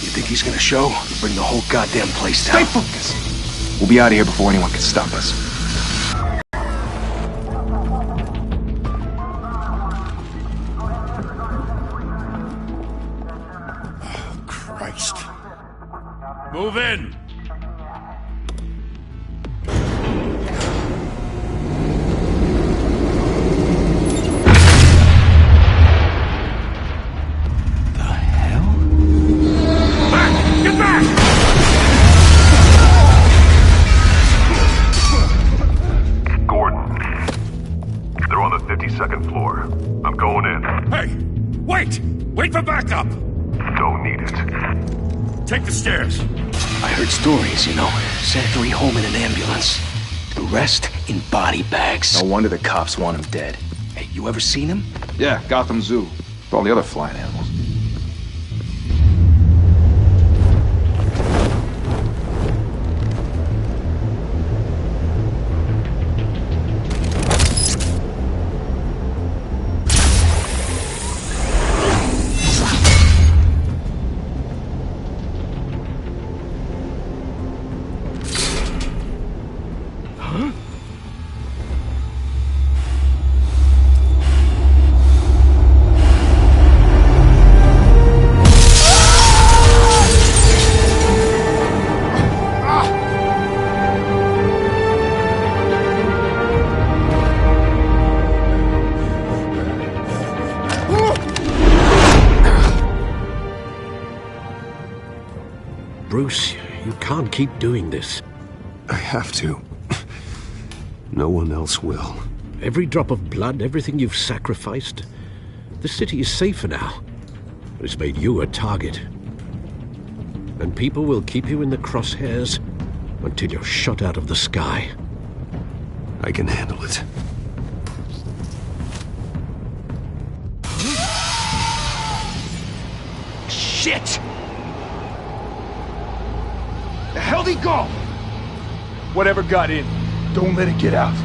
You think he's gonna show? Bring the whole goddamn place down. Stay focused! We'll be out of here before anyone can stop us. Oh, Christ. Move in! Second floor. I'm going in. Hey! Wait! Wait for backup! Don't need it. Take the stairs. I heard stories, you know. Sent 3 home in an ambulance. The rest in body bags. No wonder the cops want him dead. Hey, you ever seen him? Yeah, Gotham Zoo. With all the other flying animals. Bruce, you can't keep doing this. I have to. No one else will. Every drop of blood, everything you've sacrificed. The city is safer now. It's made you a target. And people will keep you in the crosshairs until you're shot out of the sky. I can handle it. Shit! The hell'd he go? Whatever got in, don't let it get out.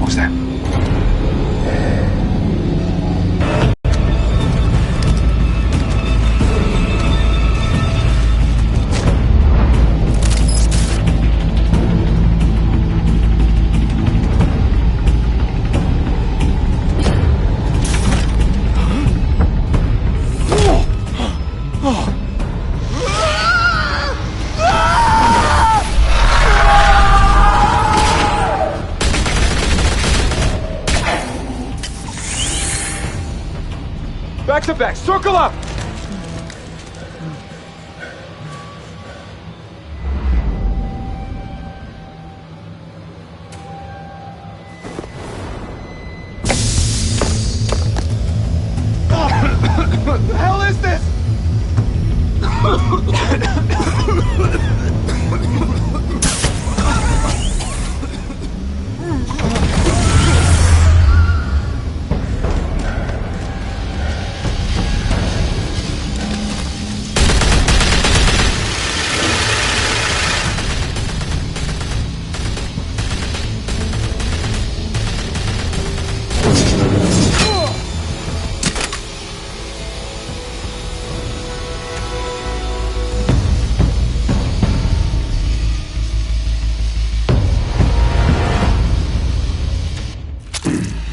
What's that? Back to back, circle up! What the hell is this?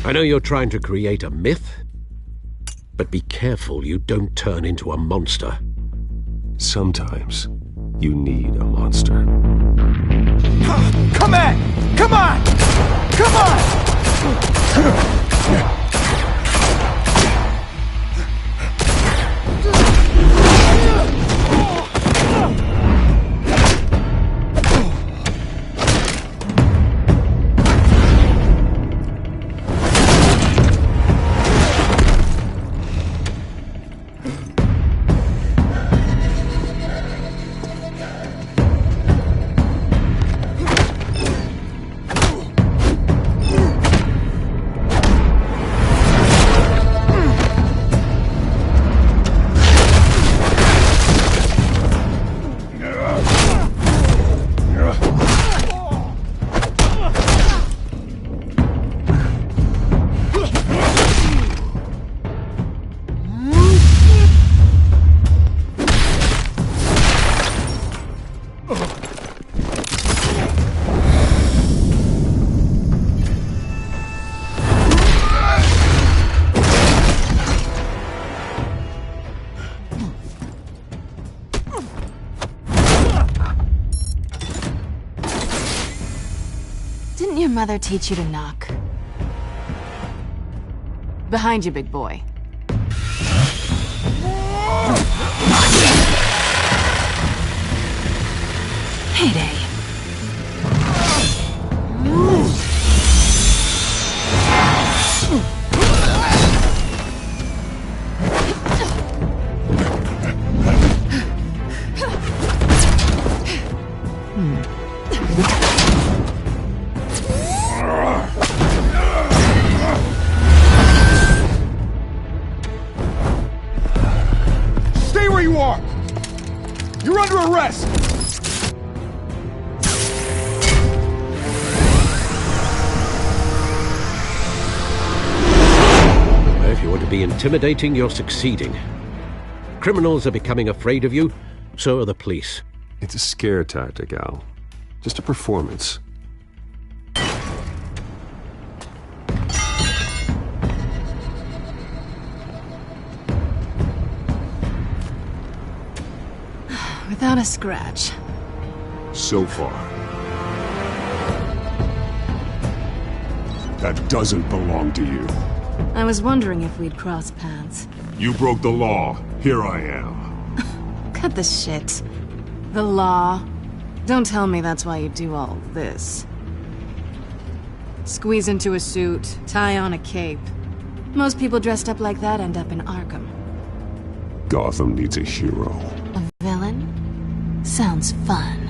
I know you're trying to create a myth, but be careful you don't turn into a monster. Sometimes you need a monster. Come on! Come on! Come on! Didn't your mother teach you to knock? Behind you, big boy. Heyday. Stay where you are! You're under arrest! If you want to be intimidating, you're succeeding. Criminals are becoming afraid of you, so are the police. It's a scare tactic, Al. Just a performance. Without a scratch. So far. That doesn't belong to you. I was wondering if we'd cross paths. You broke the law. Here I am. Cut the shit. The law. Don't tell me that's why you do all this. Squeeze into a suit, tie on a cape. Most people dressed up like that end up in Arkham. Gotham needs a hero. A villain? Sounds fun.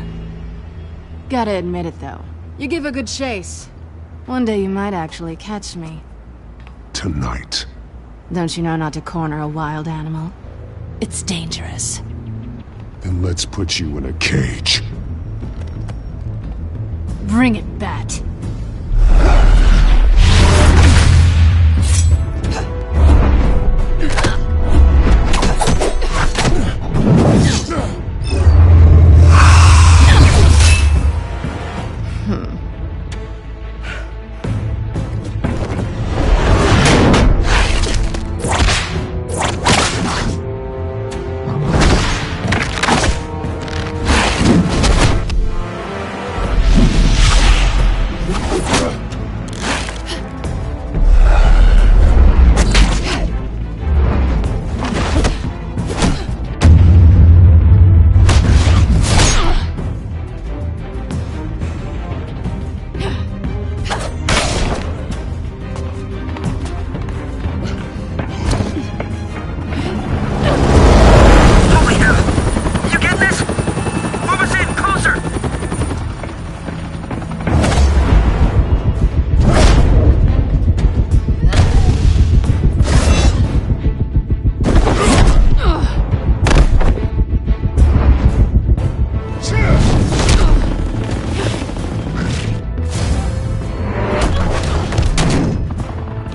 Gotta admit it, though. You give a good chase. One day you might actually catch me. Tonight. Don't you know not to corner a wild animal? It's dangerous. Then let's put you in a cage. Bring it, Bat.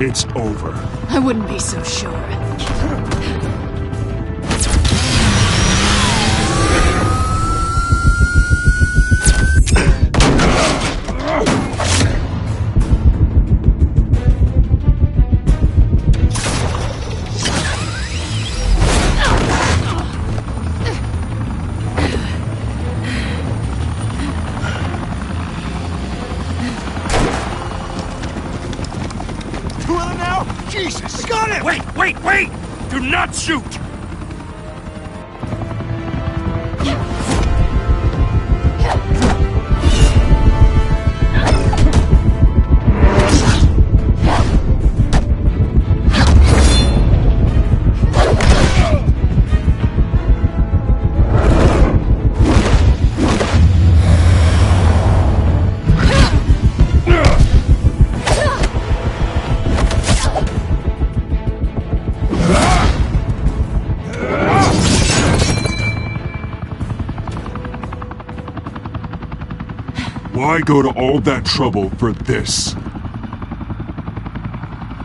It's over. I wouldn't be so sure. Jesus! Got him! Wait! Do not shoot! Why go to all that trouble for this?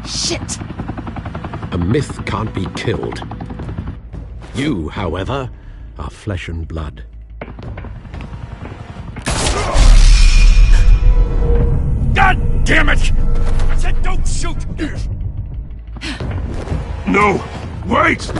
Shit! A myth can't be killed. You, however, are flesh and blood. God damn it! I said don't shoot! No! Wait!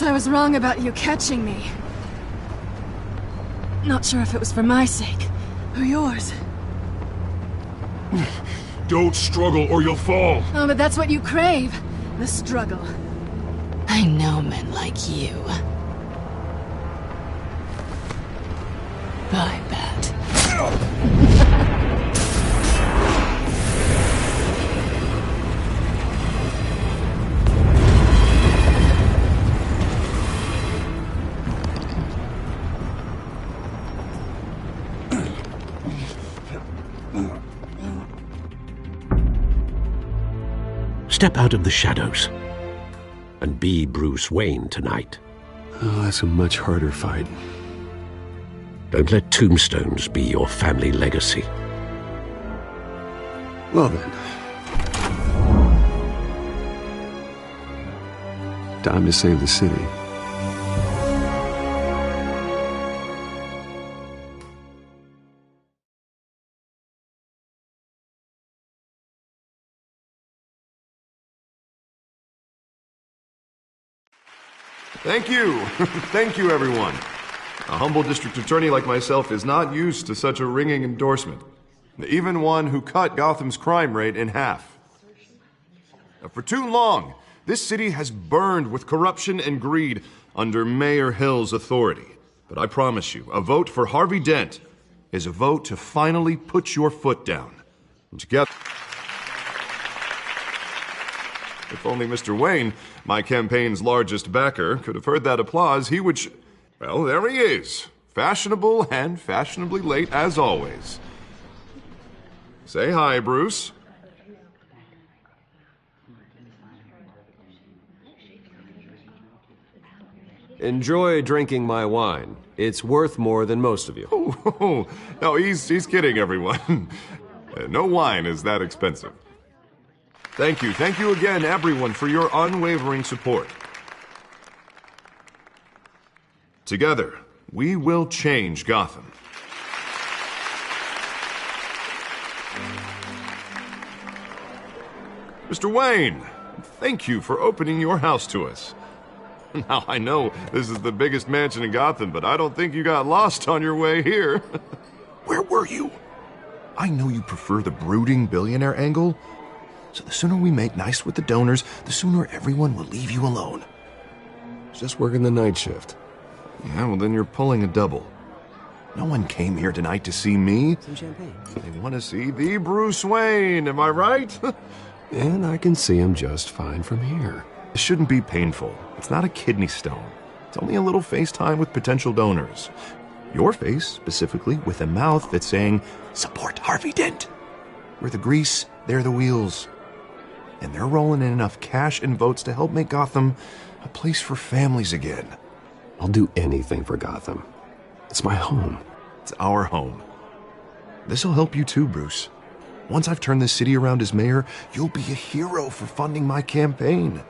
guess I was wrong about you catching me. Not sure if it was for my sake, or yours. Don't struggle or you'll fall. Oh, but that's what you crave. The struggle. I know men like you. I bet. Step out of the shadows and be Bruce Wayne tonight. Oh, that's a much harder fight. Don't let tombstones be your family legacy. Well then. Time to save the city. Thank you. Thank you, everyone. A humble district attorney like myself is not used to such a ringing endorsement. Even one who cut Gotham's crime rate in half. For too long, this city has burned with corruption and greed under Mayor Hill's authority. But I promise you, a vote for Harvey Dent is a vote to finally put your foot down. And together... If only Mr. Wayne, my campaign's largest backer, could have heard that applause, he would... Well, there he is. Fashionable and fashionably late as always. Say hi, Bruce. Enjoy drinking my wine. It's worth more than most of you. Oh, no, he's kidding, everyone. No wine is that expensive. Thank you again, everyone, for your unwavering support. Together, we will change Gotham. Mr. Wayne, thank you for opening your house to us. Now, I know this is the biggest mansion in Gotham, but I don't think you got lost on your way here. Where were you? I know you prefer the brooding billionaire angle, so the sooner we make nice with the donors, the sooner everyone will leave you alone. Just working the night shift. Yeah, well then you're pulling a double. No one came here tonight to see me. Some champagne. They want to see the Bruce Wayne, am I right? And I can see him just fine from here. It shouldn't be painful. It's not a kidney stone. It's only a little FaceTime with potential donors. Your face, specifically, with a mouth that's saying, support Harvey Dent. We're the grease, they're the wheels. And they're rolling in enough cash and votes to help make Gotham a place for families again. I'll do anything for Gotham. It's my home. It's our home. This'll help you too, Bruce. Once I've turned this city around as mayor, you'll be a hero for funding my campaign.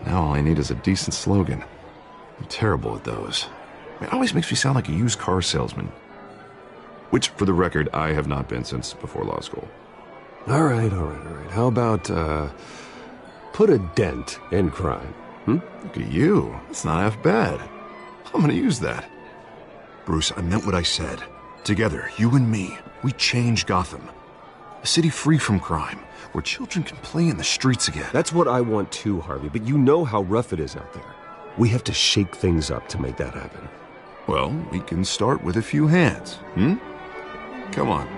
Now all I need is a decent slogan. I'm terrible at those. It always makes me sound like a used car salesman. Which, for the record, I have not been since before law school. All right. How about, put a dent in crime? Look at you. It's not half bad. I'm gonna use that. Bruce, I meant what I said. Together, you and me, we change Gotham. A city free from crime, where children can play in the streets again. That's what I want too, Harvey, but you know how rough it is out there. We have to shake things up to make that happen. Well, we can start with a few hands, Come on.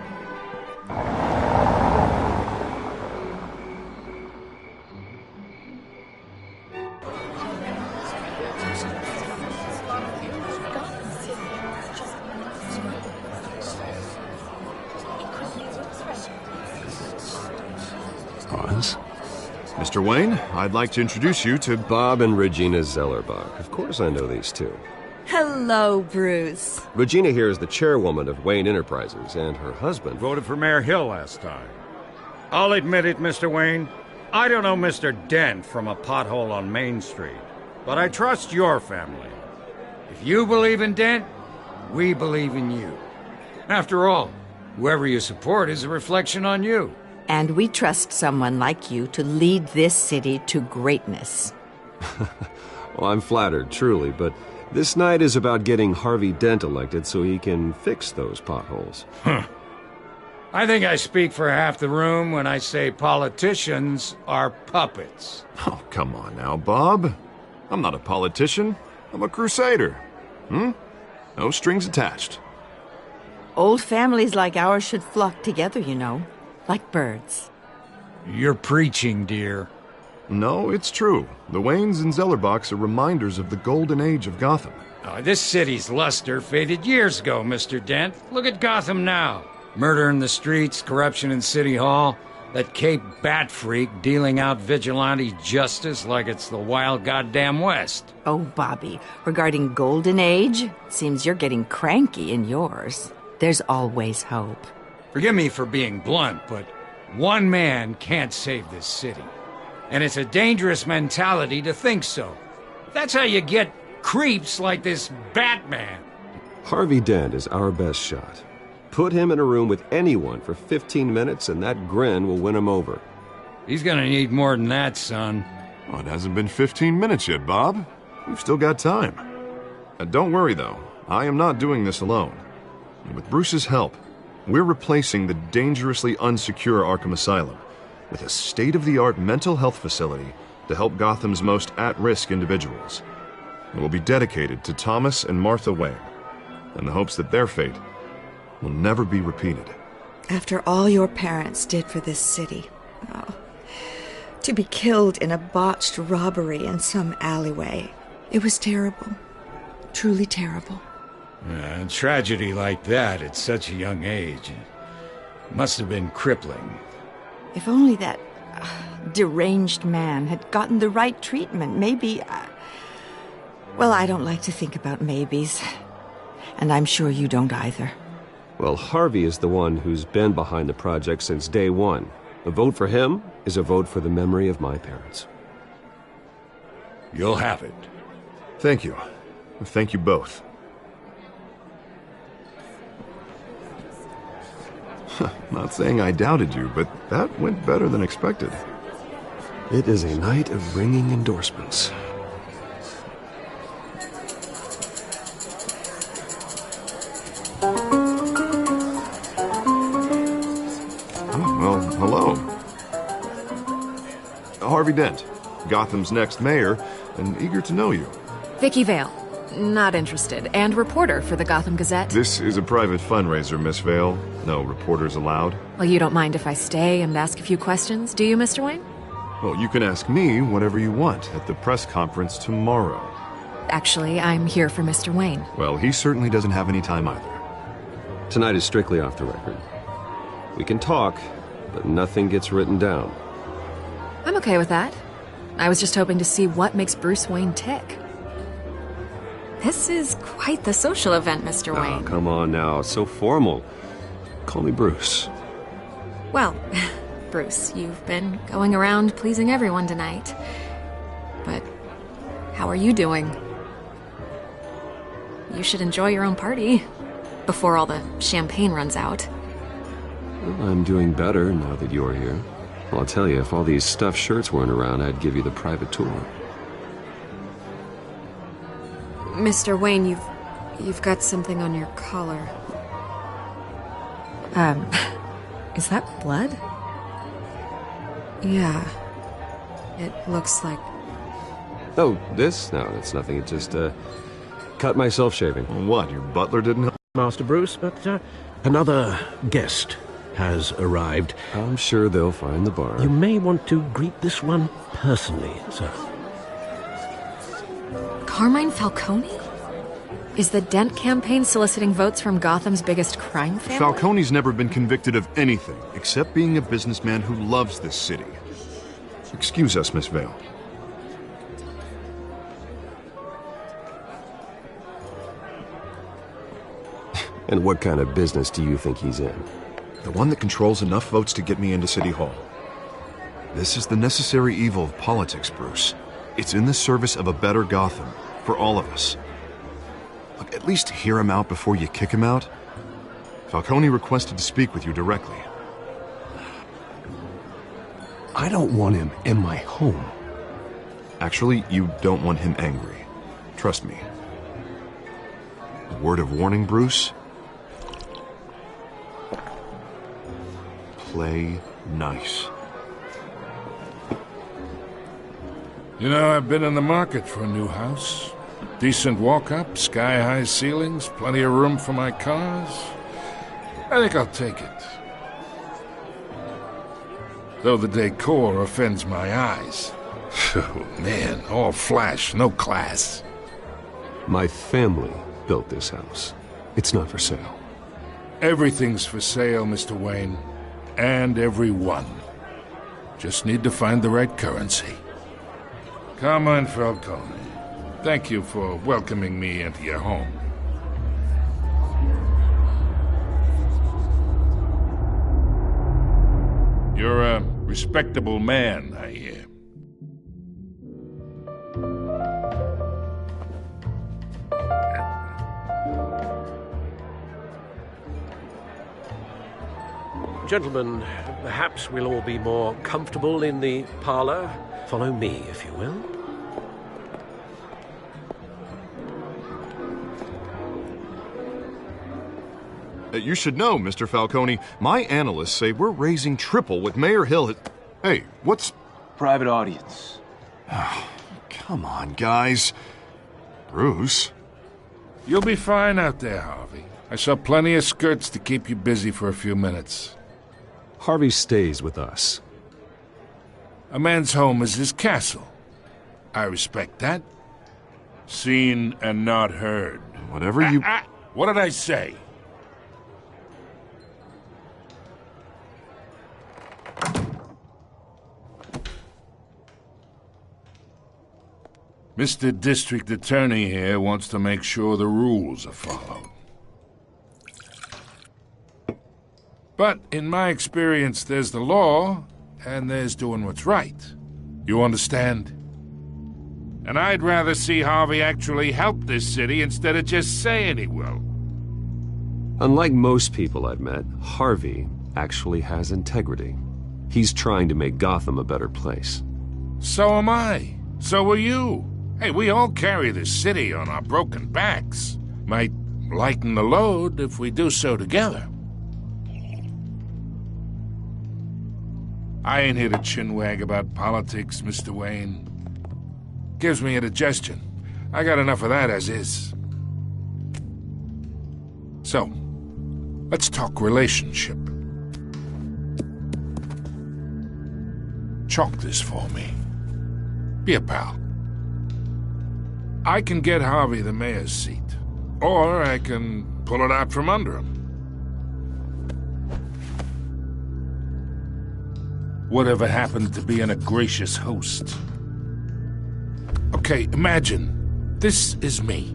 Mr. Wayne, I'd like to introduce you to Bob and Regina Zellerbach. Of course I know these two. Hello, Bruce. Regina here is the chairwoman of Wayne Enterprises, and her husband Voted for Mayor Hill last time. I'll admit it, Mr. Wayne. I don't know Mr. Dent from a pothole on Main Street, but I trust your family. If you believe in Dent, we believe in you. After all, whoever you support is a reflection on you. And we trust someone like you to lead this city to greatness. Well, I'm flattered, truly, but this night is about getting Harvey Dent elected so he can fix those potholes. Huh. I think I speak for half the room when I say politicians are puppets. Oh, come on now, Bob. I'm not a politician. I'm a crusader. No strings attached. Old families like ours should flock together, you know. Like birds. You're preaching, dear. No, it's true. The Waynes and Zellerbachs are reminders of the golden age of Gotham. This city's luster faded years ago, Mr. Dent. Look at Gotham now. Murder in the streets, corruption in City Hall, that Cape Bat freak dealing out vigilante justice like it's the wild goddamn West. Oh, Bobby, regarding Golden Age, seems you're getting cranky in yours. There's always hope. Forgive me for being blunt, but one man can't save this city. And it's a dangerous mentality to think so. That's how you get creeps like this Batman. Harvey Dent is our best shot. Put him in a room with anyone for 15 minutes and that grin will win him over. He's gonna need more than that, son. Oh, it hasn't been 15 minutes yet, Bob. We've still got time. Don't worry, though. I am not doing this alone. And with Bruce's help, we're replacing the dangerously unsecure Arkham Asylum with a state-of-the-art mental health facility to help Gotham's most at-risk individuals. It will be dedicated to Thomas and Martha Wayne, in the hopes that their fate will never be repeated. After all your parents did for this city, to be killed in a botched robbery in some alleyway, it was terrible. Truly terrible. A tragedy like that at such a young age must have been crippling. If only that deranged man had gotten the right treatment, maybe... Well, I don't like to think about maybes. And I'm sure you don't either. Well, Harvey is the one who's been behind the project since day one. A vote for him is a vote for the memory of my parents. You'll have it. Thank you. Thank you both. Not saying I doubted you, but that went better than expected. It is a night of ringing endorsements. Well, hello. Harvey Dent, Gotham's next mayor, and eager to know you. Vicky Vale. Not interested. And reporter for the Gotham Gazette. This is a private fundraiser, Miss Vale. No reporters allowed. Well, you don't mind if I stay and ask a few questions, do you, Mr. Wayne? Well, you can ask me whatever you want at the press conference tomorrow. Actually, I'm here for Mr. Wayne. Well, he certainly doesn't have any time either. Tonight is strictly off the record. We can talk, but nothing gets written down. I'm okay with that. I was just hoping to see what makes Bruce Wayne tick. This is quite the social event, Mr. Wayne. Oh, come on now. It's so formal. Call me Bruce. Well, Bruce, you've been going around pleasing everyone tonight. But how are you doing? You should enjoy your own party before all the champagne runs out. Well, I'm doing better now that you're here. Well, I'll tell you, if all these stuffed shirts weren't around, I'd give you the private tour. Mr. Wayne, you've got something on your collar. Is that blood? Yeah. It looks like... Oh, this? No, that's nothing. It just, cut myself shaving. What, your butler didn't help? Master Bruce, but, another guest has arrived. I'm sure they'll find the bar. You may want to greet this one personally, sir. Carmine Falcone? Is the Dent campaign soliciting votes from Gotham's biggest crime family? Falcone's never been convicted of anything except being a businessman who loves this city. Excuse us, Miss Vale. And what kind of business do you think he's in? The one that controls enough votes to get me into City Hall. This is the necessary evil of politics, Bruce. It's in the service of a better Gotham, for all of us. Look, at least hear him out before you kick him out. Falcone requested to speak with you directly. I don't want him in my home. Actually, you don't want him angry. Trust me. A word of warning, Bruce? Play nice. You know, I've been in the market for a new house. Decent walk-up, sky-high ceilings, plenty of room for my cars. I think I'll take it. Though the decor offends my eyes. Oh, man, all flash, no class. My family built this house. It's not for sale. Everything's for sale, Mr. Wayne. And everyone. Just need to find the right currency. Carmine Falcone, thank you for welcoming me into your home. You're a respectable man, I hear. Gentlemen, perhaps we'll all be more comfortable in the parlor. Follow me, if you will. You should know, Mr. Falcone, my analysts say we're raising triple what Mayor Hill has... Hey, what's... Private audience. Oh, come on, guys. Bruce? You'll be fine out there, Harvey. I saw plenty of skirts to keep you busy for a few minutes. Harvey stays with us. A man's home is his castle. I respect that. Seen and not heard. Whatever you... What did I say? Mr. District Attorney here wants to make sure the rules are followed. But in my experience, there's the law, and there's doing what's right. You understand? And I'd rather see Harvey actually help this city instead of just saying he will. Unlike most people I've met, Harvey actually has integrity. He's trying to make Gotham a better place. So am I. So are you. Hey, we all carry this city on our broken backs. Might lighten the load if we do so together. I ain't here to chinwag about politics, Mr. Wayne. Gives me indigestion. I got enough of that as is. So, let's talk relationship. Chalk this for me. Be a pal. I can get Harvey the mayor's seat, or I can pull it out from under him. Whatever happened to being a gracious host? Okay, imagine, this is me.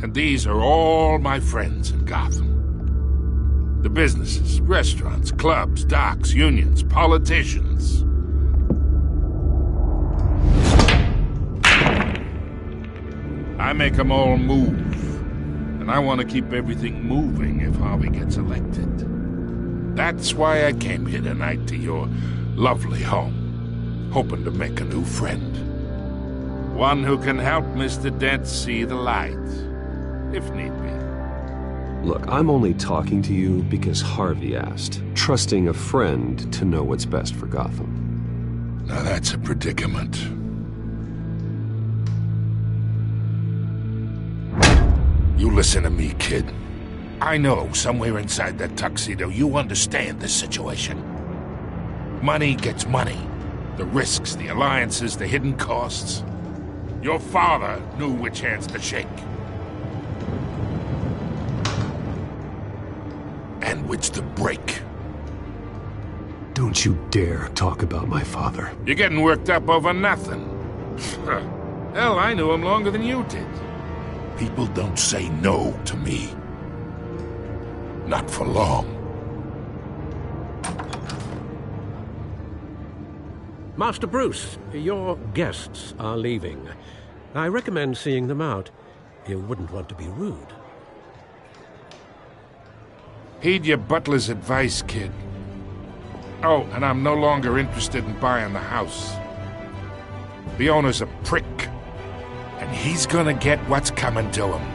And these are all my friends in Gotham. The businesses, restaurants, clubs, docks, unions, politicians. I make them all move. And I want to keep everything moving if Harvey gets elected. That's why I came here tonight to your lovely home, hoping to make a new friend. One who can help Mr. Dent see the light, if need be. Look, I'm only talking to you because Harvey asked, trusting a friend to know what's best for Gotham. Now that's a predicament. You listen to me, kid. I know somewhere inside that tuxedo you understand this situation. Money gets money. The risks, the alliances, the hidden costs. Your father knew which hands to shake. And which to break. Don't you dare talk about my father. You're getting worked up over nothing. Hell, I knew him longer than you did. People don't say no to me. Not for long. Master Bruce, your guests are leaving. I recommend seeing them out. You wouldn't want to be rude. Heed your butler's advice, kid. Oh, and I'm no longer interested in buying the house. The owner's a prick, and he's gonna get what's coming to him.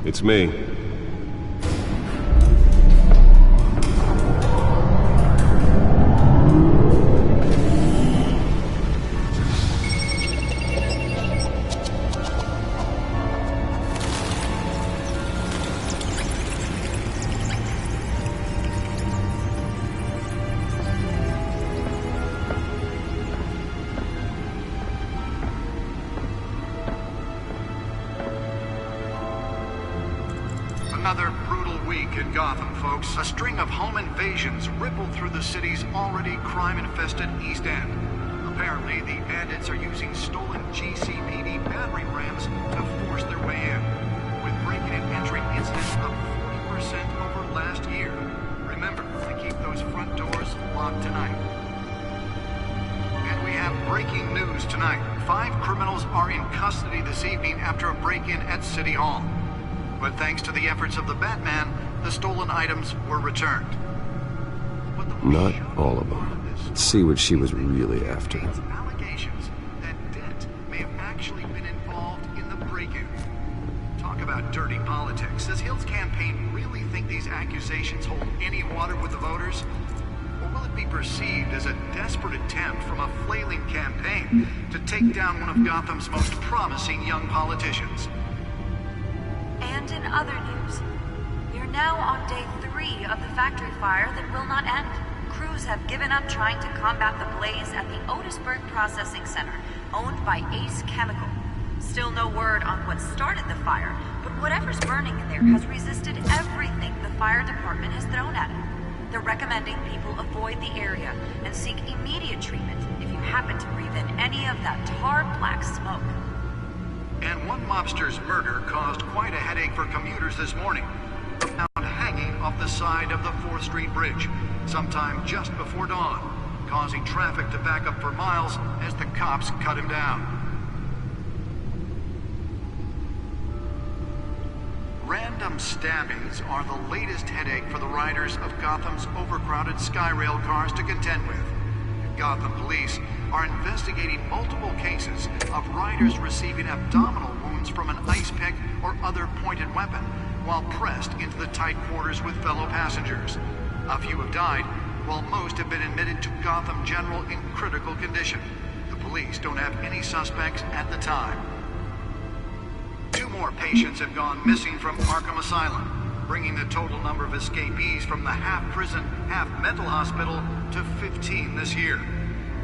It's me. Another brutal week in Gotham, folks. A string of home invasions rippled through the city's already crime-infested East End. Apparently, the bandits are using stolen GCPD battering rams to force their way in, with breaking and entering incidents up 40% over last year. Remember to keep those front doors locked tonight. And we have breaking news tonight. 5 criminals are in custody this evening after a break-in at City Hall. But thanks to the efforts of the Batman, the stolen items were returned. Not all of them. Let's see what she was really after. Allegations that Dent may have actually been involved in the break-in. Talk about dirty politics. Does Hill's campaign really think these accusations hold any water with the voters? Or will it be perceived as a desperate attempt from a flailing campaign to take down one of Gotham's most promising young politicians? And in other news, we are now on day 3 of the factory fire that will not end. Crews have given up trying to combat the blaze at the Otisburg Processing Center, owned by Ace Chemical. Still no word on what started the fire, but whatever's burning in there has resisted everything the fire department has thrown at it. They're recommending people avoid the area and seek immediate treatment if you happen to breathe in any of that tar black smoke. And one mobster's murder caused quite a headache for commuters this morning. Found hanging off the side of the 4th Street Bridge, sometime just before dawn, causing traffic to back up for miles as the cops cut him down. Random stabbings are the latest headache for the riders of Gotham's overcrowded Skyrail cars to contend with. Gotham police are investigating multiple cases of riders receiving abdominal wounds from an ice pick or other pointed weapon while pressed into the tight quarters with fellow passengers. A few have died, while most have been admitted to Gotham General in critical condition. The police don't have any suspects at the time. 2 more patients have gone missing from Arkham Asylum, bringing the total number of escapees from the half-prison, half-mental hospital to 15 this year.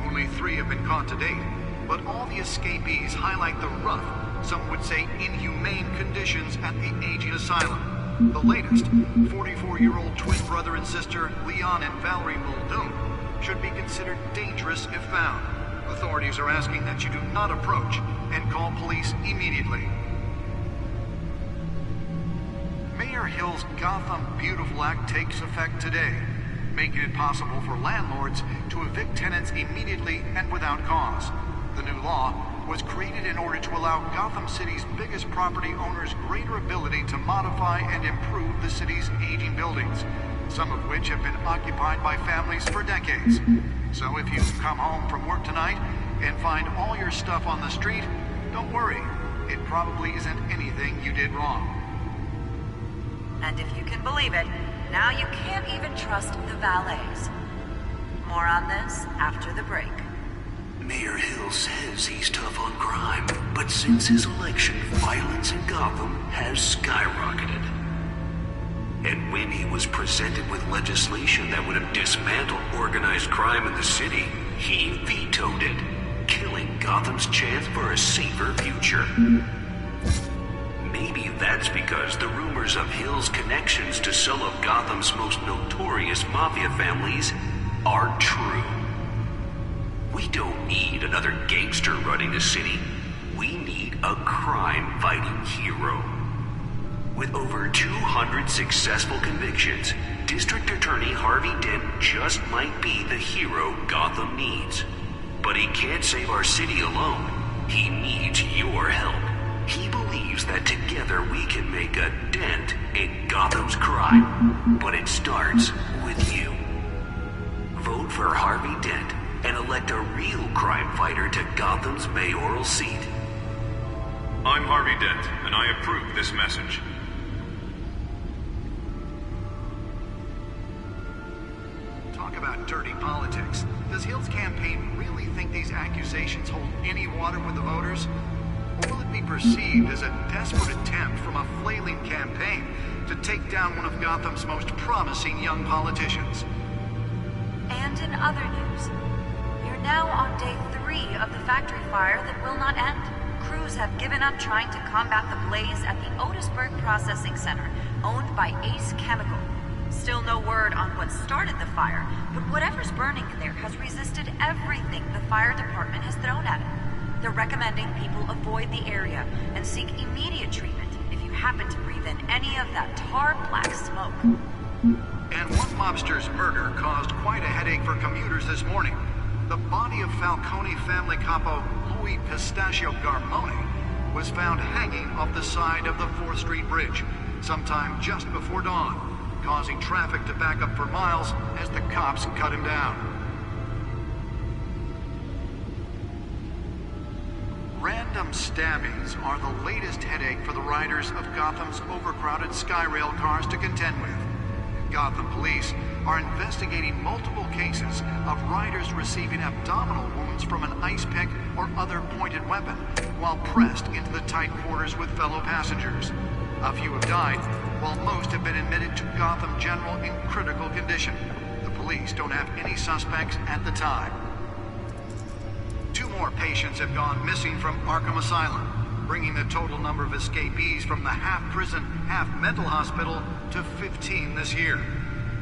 Only 3 have been caught to date, but all the escapees highlight the rough, some would say inhumane conditions at the aging asylum. The latest, 44-year-old twin brother and sister Leon and Valerie Muldoon, should be considered dangerous if found. Authorities are asking that you do not approach and call police immediately. Mayor Hill's Gotham Beautiful Act takes effect today, making it possible for landlords to evict tenants immediately and without cause. The new law was created in order to allow Gotham City's biggest property owners greater ability to modify and improve the city's aging buildings, some of which have been occupied by families for decades. So if you come home from work tonight and find all your stuff on the street, don't worry. It probably isn't anything you did wrong. And if you can believe it, now you can't even trust the valets. More on this after the break. Mayor Hill says he's tough on crime, but since his election, violence in Gotham has skyrocketed. And when he was presented with legislation that would have dismantled organized crime in the city, he vetoed it, killing Gotham's chance for a safer future. Maybe that's because the rumors of Hill's connections to some of Gotham's most notorious mafia families are true. We don't need another gangster running the city. We need a crime-fighting hero. With over 200 successful convictions, District Attorney Harvey Dent just might be the hero Gotham needs. But he can't save our city alone. He needs your help. He believes that together we can make a dent in Gotham's crime. But it starts with you. Vote for Harvey Dent and elect a real crime fighter to Gotham's mayoral seat. I'm Harvey Dent, and I approve this message. Talk about dirty politics. Does Hill's campaign really think these accusations hold any water with the voters? Or will it be perceived as a desperate attempt from a flailing campaign to take down one of Gotham's most promising young politicians? And in other news, you're now on day 3 of the factory fire that will not end. Crews have given up trying to combat the blaze at the Otisburg Processing Center, owned by Ace Chemical. Still no word on what started the fire, but whatever's burning in there has resisted everything the fire department has thrown at it. They're recommending people avoid the area and seek immediate treatment if you happen to breathe in any of that tar black smoke. And one mobster's murder caused quite a headache for commuters this morning. The body of Falcone family capo Louis Pistachio Garmone was found hanging off the side of the 4th Street Bridge sometime just before dawn, causing traffic to back up for miles as the cops cut him down. Random stabbings are the latest headache for the riders of Gotham's overcrowded Skyrail cars to contend with. Gotham police are investigating multiple cases of riders receiving abdominal wounds from an ice pick or other pointed weapon while pressed into the tight quarters with fellow passengers. A few have died, while most have been admitted to Gotham General in critical condition. The police don't have any suspects at the time. 2 more patients have gone missing from Arkham Asylum, bringing the total number of escapees from the half-prison, half-mental hospital to 15 this year.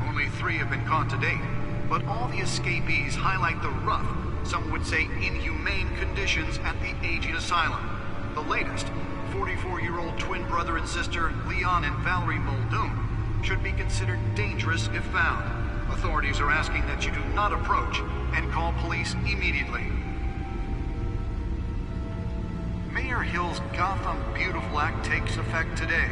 Only 3 have been caught to date, but all the escapees highlight the rough, some would say inhumane conditions at the aging asylum. The latest, 44-year-old twin brother and sister Leon and Valerie Muldoon, should be considered dangerous if found. Authorities are asking that you do not approach and call police immediately. Mayor Hill's Gotham Beautiful Act takes effect today,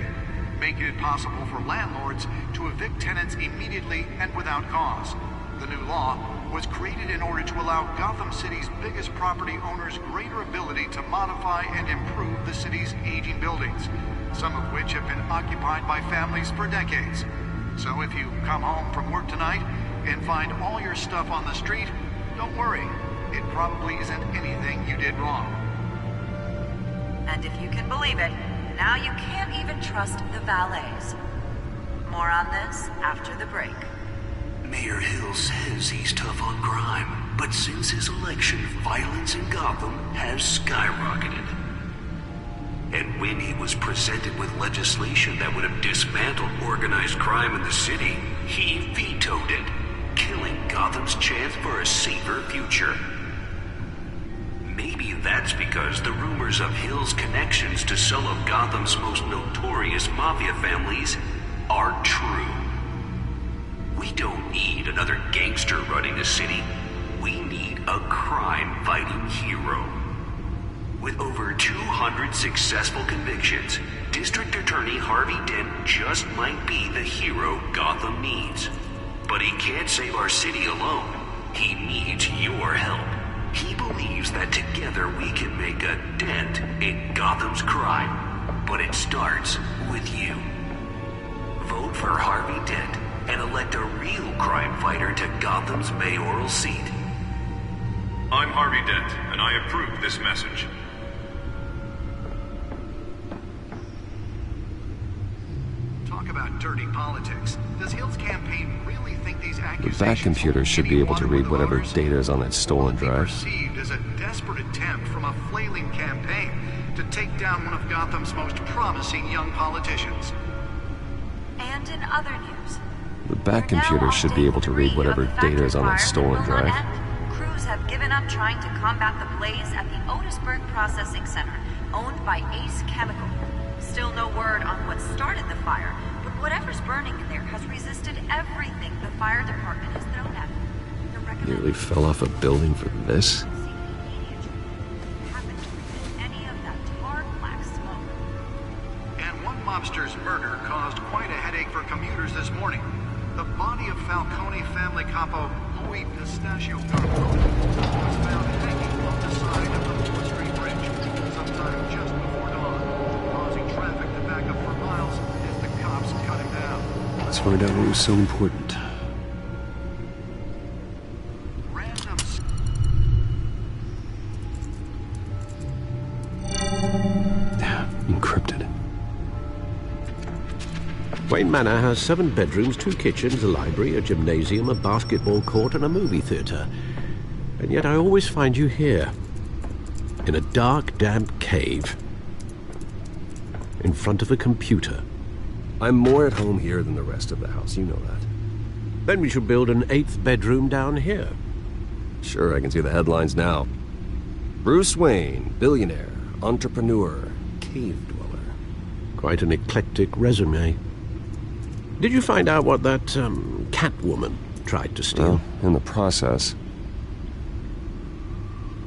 making it possible for landlords to evict tenants immediately and without cause. The new law was created in order to allow Gotham City's biggest property owners greater ability to modify and improve the city's aging buildings, some of which have been occupied by families for decades. So if you come home from work tonight and find all your stuff on the street, don't worry. It probably isn't anything you did wrong. And if you can believe it, now you can't even trust the valets. More on this after the break. Mayor Hill says he's tough on crime, but since his election, violence in Gotham has skyrocketed. And when he was presented with legislation that would have dismantled organized crime in the city, he vetoed it, killing Gotham's chance for a safer future. Maybe that's because the rumors of Hill's connections to some of Gotham's most notorious mafia families are true. We don't need another gangster running the city. We need a crime-fighting hero. With over 200 successful convictions, District Attorney Harvey Dent just might be the hero Gotham needs. But he can't save our city alone. He needs your help. He believes that together we can make a dent in Gotham's crime. But it starts with you. Vote for Harvey Dent and elect a real crime fighter to Gotham's mayoral seat. I'm Harvey Dent, and I approve this message. Talk about dirty politics. Does Hill's campaign really think these The accusations back computer should be able to read whatever data is on that stolen drive. perceived as a desperate attempt from a flailing campaign to take down one of Gotham's most promising young politicians? And in other news, The back computer should be able to read whatever data is on that stolen drive. crews have given up trying to combat the blaze at the Otisburg Processing Center, owned by Ace Chemical. Still no word on what started the fire, but whatever's burning in there has resisted everything the fire department has thrown at it. Nearly fell off a building for this? And one mobster's murder caused quite a headache for commuters this morning. The body of Falcone family capo Louis Pistachio Garcone was found hanging off the side of the Fuller Street Bridge sometime just before dawn, causing traffic to back up for miles as the cops cut him down. Let's find out what was so important. Encrypted. Wayne Manor has 7 bedrooms, 2 kitchens, a library, a gymnasium, a basketball court, and a movie theatre. And yet I always find you here, in a dark, damp cave, in front of a computer. I'm more at home here than the rest of the house, you know that. Then we should build an 8th bedroom down here. Sure, I can see the headlines now. Bruce Wayne, billionaire, entrepreneur, cave dweller. Quite an eclectic resume. Did you find out what that, Catwoman tried to steal? Well, in the process.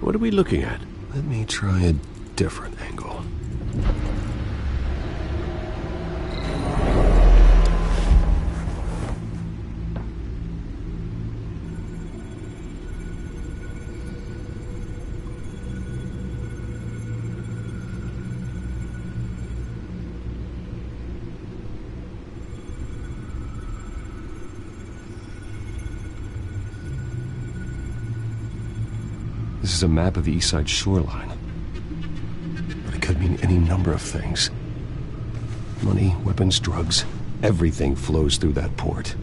What are we looking at? Let me try a different angle. This is a map of the East Side shoreline. But it could mean any number of things. Money, weapons, drugs, everything flows through that port.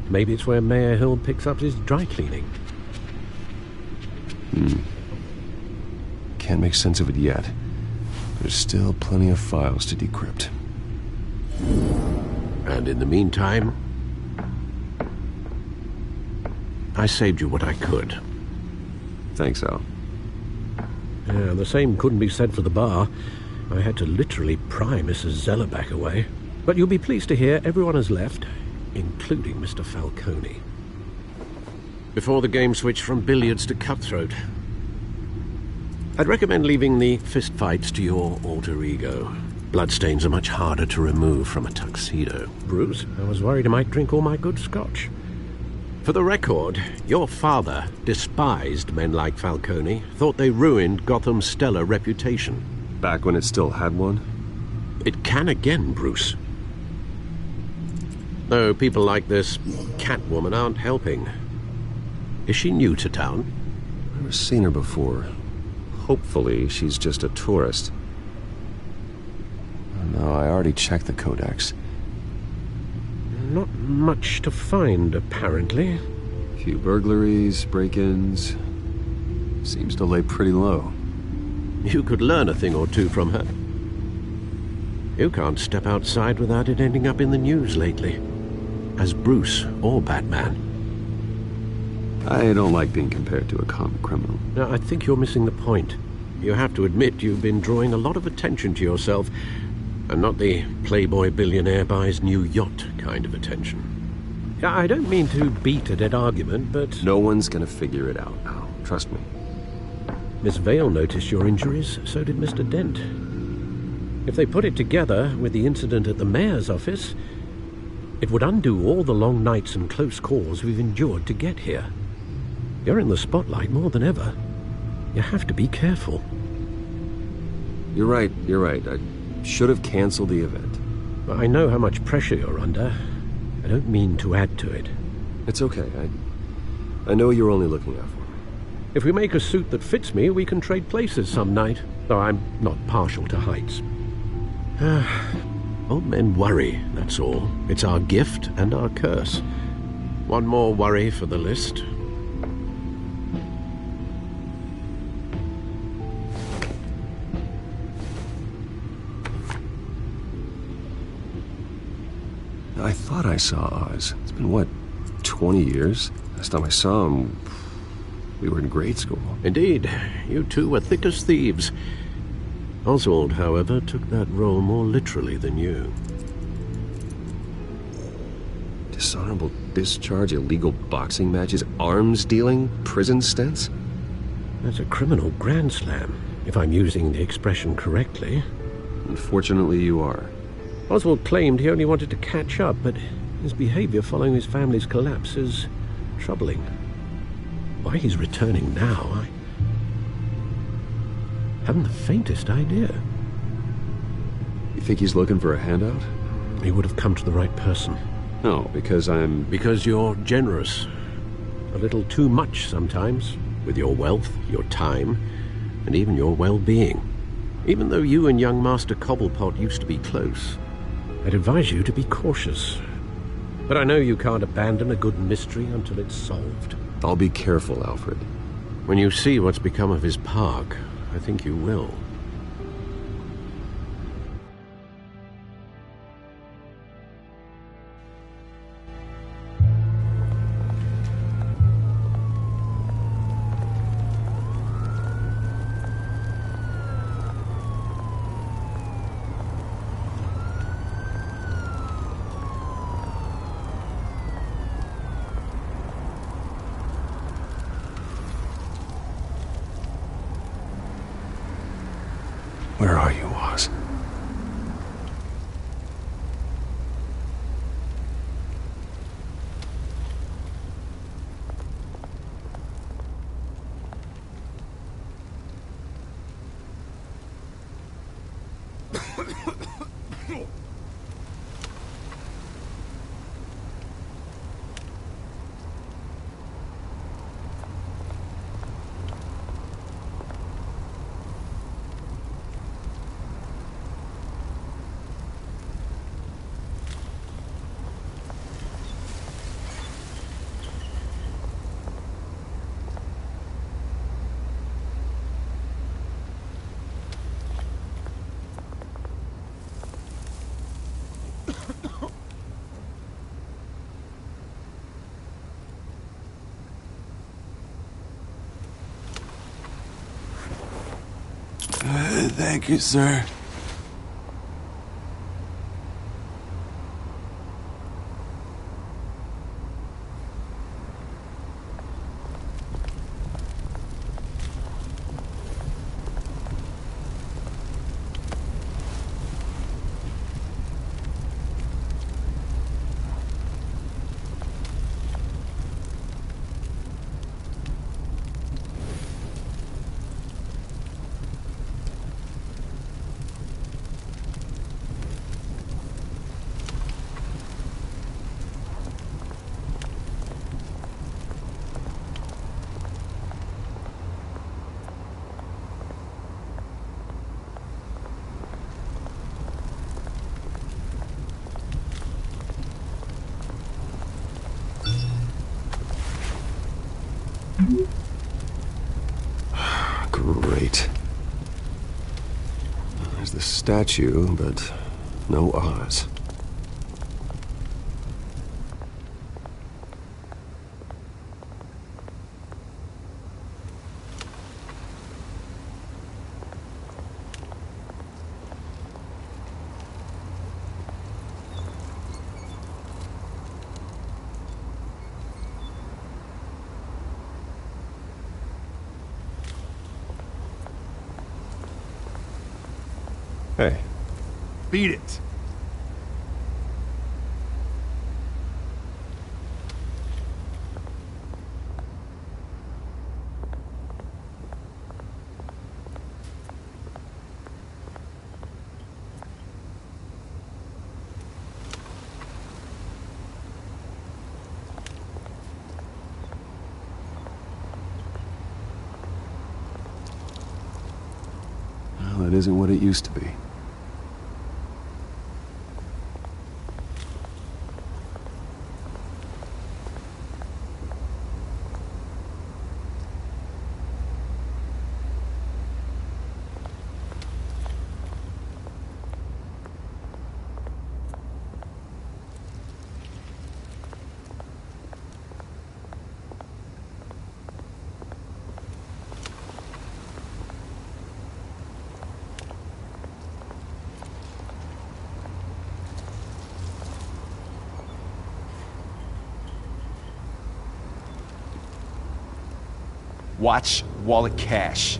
Maybe it's where Mayor Hill picks up his dry cleaning. Can't make sense of it yet. There's still plenty of files to decrypt. And in the meantime, I saved you what I could. Thanks, Al. Yeah, the same couldn't be said for the bar. I had to literally pry Mrs. Zellerback away. But you'll be pleased to hear everyone has left, including Mr. Falcone. Before the game switched from billiards to cutthroat. I'd recommend leaving the fistfights to your alter ego. Bloodstains are much harder to remove from a tuxedo. Bruce, I was worried I might drink all my good scotch. For the record, your father despised men like Falcone, thought they ruined Gotham's stellar reputation. Back when it still had one? It can again, Bruce. Though people like this Catwoman aren't helping. Is she new to town? I've never seen her before. Hopefully, she's just a tourist. No, I already checked the codex. Not much to find, apparently. Few burglaries, break-ins. Seems to lay pretty low. You could learn a thing or two from her. You can't step outside without it ending up in the news lately. As Bruce or Batman. I don't like being compared to a common criminal. No, I think you're missing the point. You have to admit you've been drawing a lot of attention to yourself, and not the playboy billionaire buys new yacht kind of attention. I don't mean to beat a dead argument, but... No one's gonna figure it out, Al. Trust me. Miss Vale noticed your injuries, so did Mr. Dent. If they put it together with the incident at the mayor's office, it would undo all the long nights and close calls we've endured to get here. You're in the spotlight more than ever. You have to be careful. You're right. I should have canceled the event. I know how much pressure you're under. I don't mean to add to it. It's okay. I know you're only looking out for me. If we make a suit that fits me, we can trade places some night. Though I'm not partial to heights. Old men worry, that's all. It's our gift and our curse. One more worry for the list. I thought I saw Oz. It's been, what, 20 years? Last time I saw him, we were in grade school. Indeed. You two were thick as thieves. Oswald, however, took that role more literally than you. Dishonorable discharge, illegal boxing matches, arms dealing, prison stints? That's a criminal grand slam, if I'm using the expression correctly. Unfortunately, you are. Oswald claimed he only wanted to catch up, but his behavior following his family's collapse is troubling. Why he's returning now, I haven't the faintest idea. You think he's looking for a handout? He would have come to the right person. No, because I'm... Because you're generous. A little too much sometimes, with your wealth, your time, and even your well-being. Even though you and young Master Cobblepot used to be close, I'd advise you to be cautious. But I know you can't abandon a good mystery until it's solved. I'll be careful, Alfred. When you see what's become of his park, I think you will. Where are you, Oz? Thank you, sir. Great. There's the statue, but no Oz. Hey. Beat it. Well, it isn't what it used to be. Watch wallet cash.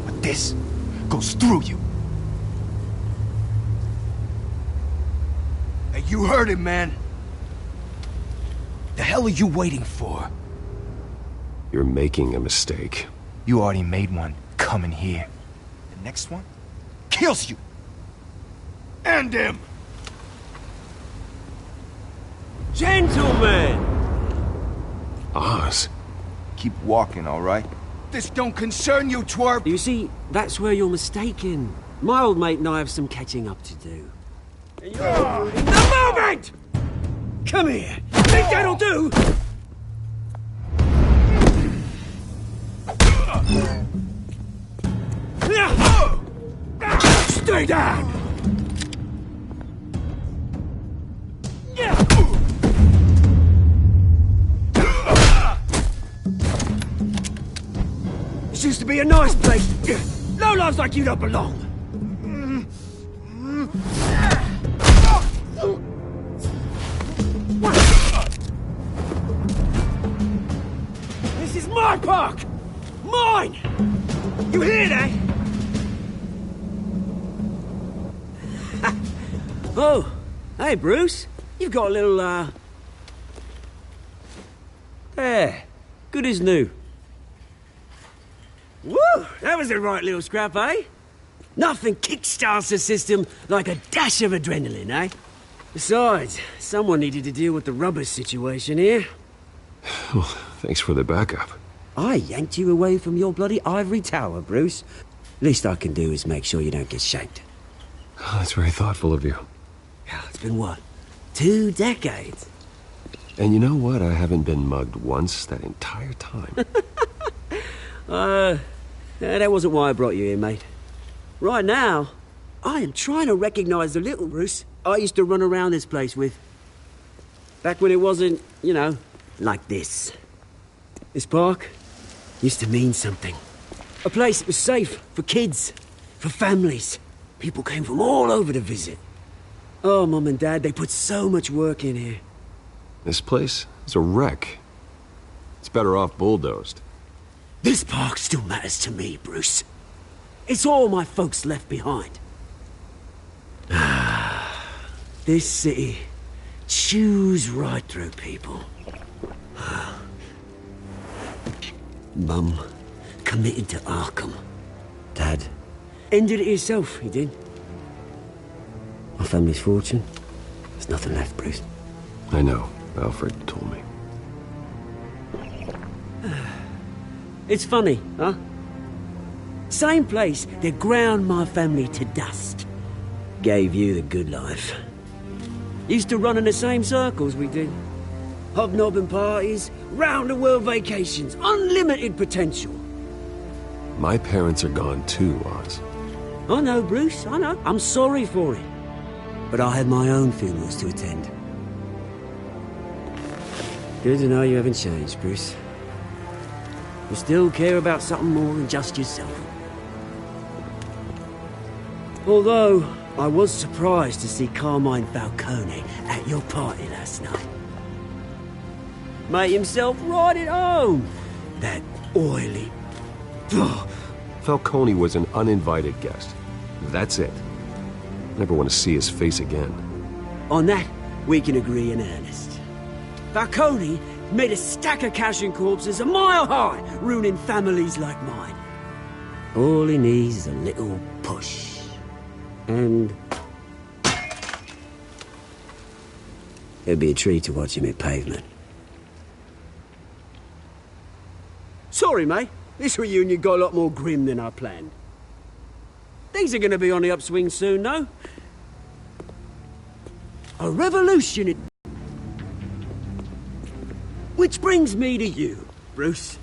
But this goes through you. Hey, you heard him, man. The hell are you waiting for? You're making a mistake. You already made one coming here. The next one kills you. And him. Gentlemen! Oz. Keep walking, all right? This don't concern you, twerp! You see, that's where you're mistaken. My old mate and I have some catching up to do. The moment! Come here! Think that'll do? Stay down! This used to be a nice place. Lowlifes like you don't belong. This is my park! Mine! You hear that? Oh, hey, Bruce. You've got a little, There. Good as new. Woo! That was a right little scrap, eh? Nothing kickstarts the system like a dash of adrenaline, eh? Besides, someone needed to deal with the rubber situation here. Well, thanks for the backup. I yanked you away from your bloody ivory tower, Bruce. Least I can do is make sure you don't get shanked. Oh, that's very thoughtful of you. Yeah, it's been what? 2 decades? And you know what? I haven't been mugged once that entire time. That wasn't why I brought you here, mate. Right now, I am trying to recognize the little Bruce I used to run around this place with. Back when it wasn't, you know, like this. This park used to mean something. A place that was safe for kids, for families. People came from all over to visit. Oh, Mum and Dad, they put so much work in here. This place is a wreck. It's better off bulldozed. This park still matters to me, Bruce. It's all my folks left behind. This city chews right through people. Mum committed to Arkham. Dad ended it himself, he did. My family's fortune, there's nothing left, Bruce. I know. Alfred told me. It's funny, huh? Same place that ground my family to dust. Gave you the good life. Used to run in the same circles we did. Hobnobbing parties, round-the-world vacations, unlimited potential. My parents are gone too, Oz. I know, Bruce, I know. I'm sorry for it. But I had my own funerals to attend. Good to know you haven't changed, Bruce. You still care about something more than just yourself. Although, I was surprised to see Carmine Falcone at your party last night. Made himself right at home. That oily... Falcone was an uninvited guest. That's it. Never want to see his face again. On that, we can agree in earnest. Falcone made a stack of cash and corpses a mile high, ruining families like mine. All he needs is a little push. And... it'd be a treat to watch him hit pavement. Sorry, mate. This reunion got a lot more grim than I planned. Things are gonna be on the upswing soon, though. A revolution. Which brings me to you, Bruce.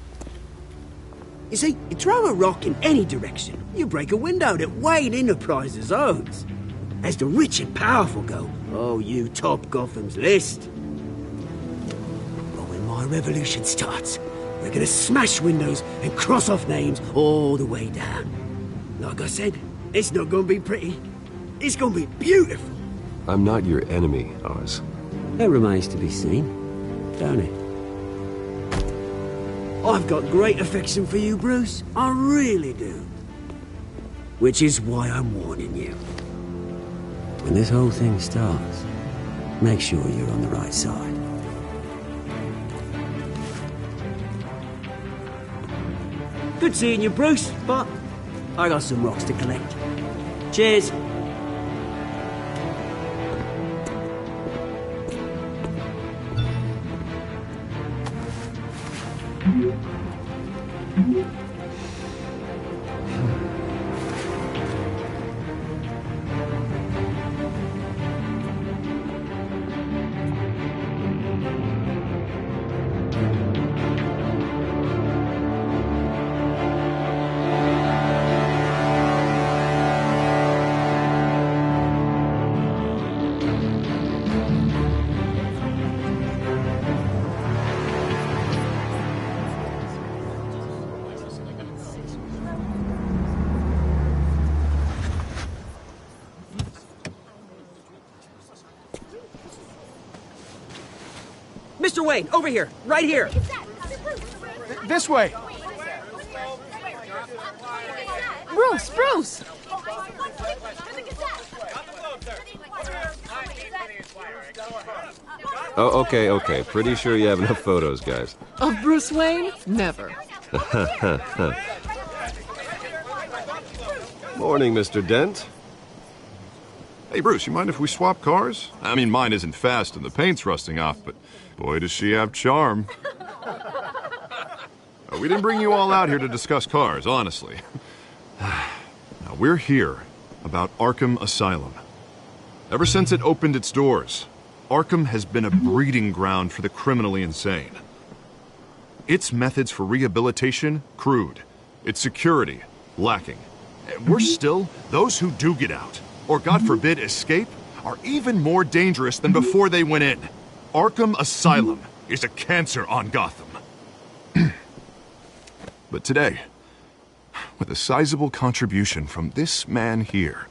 You see, you throw a rock in any direction, you break a window that Wayne Enterprises owns. As the rich and powerful go, oh, you top Gotham's list. But when my revolution starts, we're gonna smash windows and cross off names all the way down. Like I said, it's not gonna be pretty. It's gonna be beautiful. I'm not your enemy, Oz. That remains to be seen, don't it? I've got great affection for you, Bruce. I really do. Which is why I'm warning you. When this whole thing starts, make sure you're on the right side. Good seeing you, Bruce, but I got some rocks to collect. Cheers. Mr. Wayne, over here, right here. This way. Bruce! Oh, okay. Pretty sure you have enough photos, guys. Of Bruce Wayne? Never. Morning, Mr. Dent. Hey, Bruce, you mind if we swap cars? I mean, mine isn't fast and the paint's rusting off, but boy, does she have charm. We didn't bring you all out here to discuss cars, honestly. Now, we're here about Arkham Asylum. Ever since it opened its doors, Arkham has been a breeding ground for the criminally insane. Its methods for rehabilitation, crude. Its security, lacking. And worse still, those who do get out, or God forbid escape, are even more dangerous than before they went in. Arkham Asylum is a cancer on Gotham. But today, with a sizable contribution from this man here,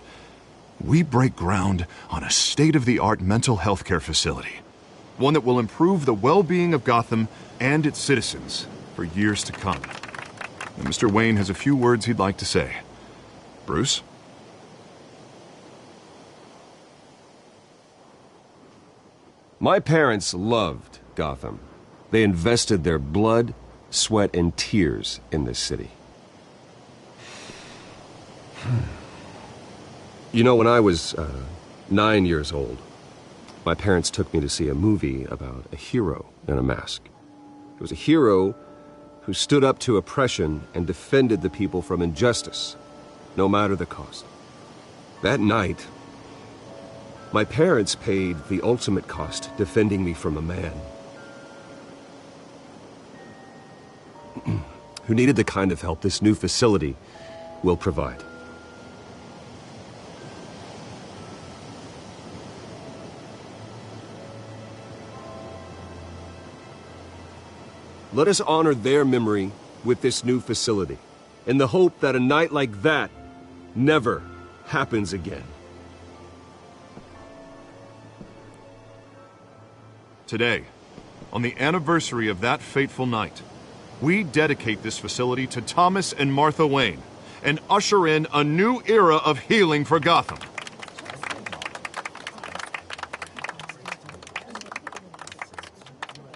we break ground on a state-of-the-art mental health care facility. One that will improve the well-being of Gotham and its citizens for years to come. And Mr. Wayne has a few words he'd like to say. Bruce? My parents loved Gotham. They invested their blood, sweat, and tears in this city. You know, when I was 9 years old, my parents took me to see a movie about a hero in a mask. It was a hero who stood up to oppression and defended the people from injustice, no matter the cost. That night, my parents paid the ultimate cost defending me from a man who needed the kind of help this new facility will provide. Let us honor their memory with this new facility, in the hope that a night like that never happens again. Today, on the anniversary of that fateful night, we dedicate this facility to Thomas and Martha Wayne and usher in a new era of healing for Gotham.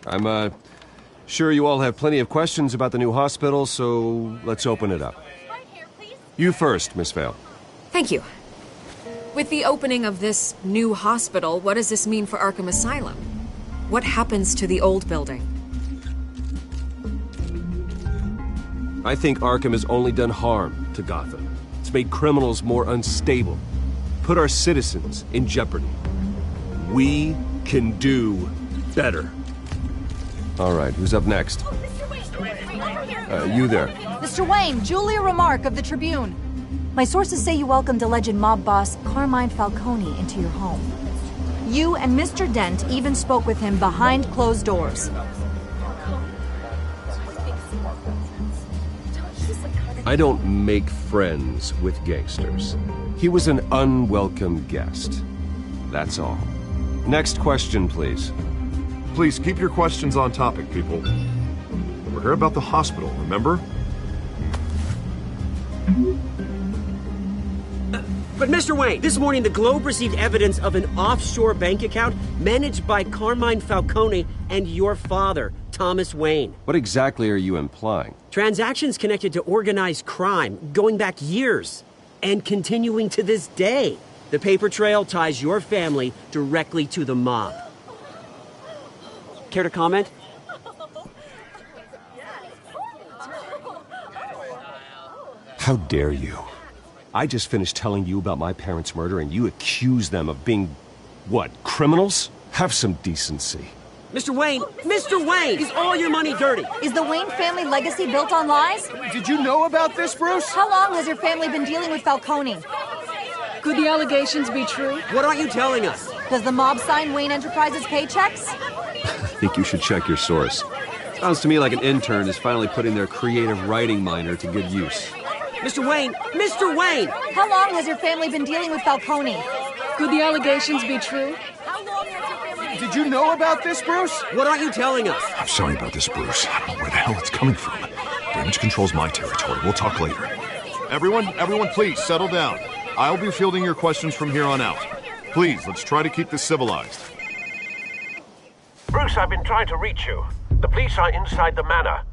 I'm sure you all have plenty of questions about the new hospital, so let's open it up. You first, Miss Vale. Thank you. With the opening of this new hospital, what does this mean for Arkham Asylum? What happens to the old building? I think Arkham has only done harm to Gotham. It's made criminals more unstable, put our citizens in jeopardy. We can do better. All right, who's up next? You there. Mr. Wayne, Julia Remark of the Tribune. My sources say you welcomed alleged mob boss Carmine Falcone into your home. You and Mr. Dent even spoke with him behind closed doors. I don't make friends with gangsters. He was an unwelcome guest. That's all. Next question, please. Please keep your questions on topic, people. The hamburger, about the hospital, remember? But Mr. Wayne, this morning the Globe received evidence of an offshore bank account managed by Carmine Falcone and your father, Thomas Wayne. What exactly are you implying? Transactions connected to organized crime going back years and continuing to this day. The paper trail ties your family directly to the mob. Care to comment? How dare you? I just finished telling you about my parents' murder and you accuse them of being, what, criminals? Have some decency. Mr. Wayne, is all your money dirty? Is the Wayne family legacy built on lies? Did you know about this, Bruce? How long has your family been dealing with Falcone? Could the allegations be true? What aren't you telling us? Does the mob sign Wayne Enterprises paychecks? I think you should check your source. Sounds to me like an intern is finally putting their creative writing minor to good use. Mr. Wayne! How long has your family been dealing with Falcone? Could the allegations be true? Did you know about this, Bruce? What aren't you telling us? I'm sorry about this, Bruce. I don't know where the hell it's coming from. Damage control's my territory. We'll talk later. Everyone, please, settle down. I'll be fielding your questions from here on out. Please, let's try to keep this civilized. Bruce, I've been trying to reach you. The police are inside the manor.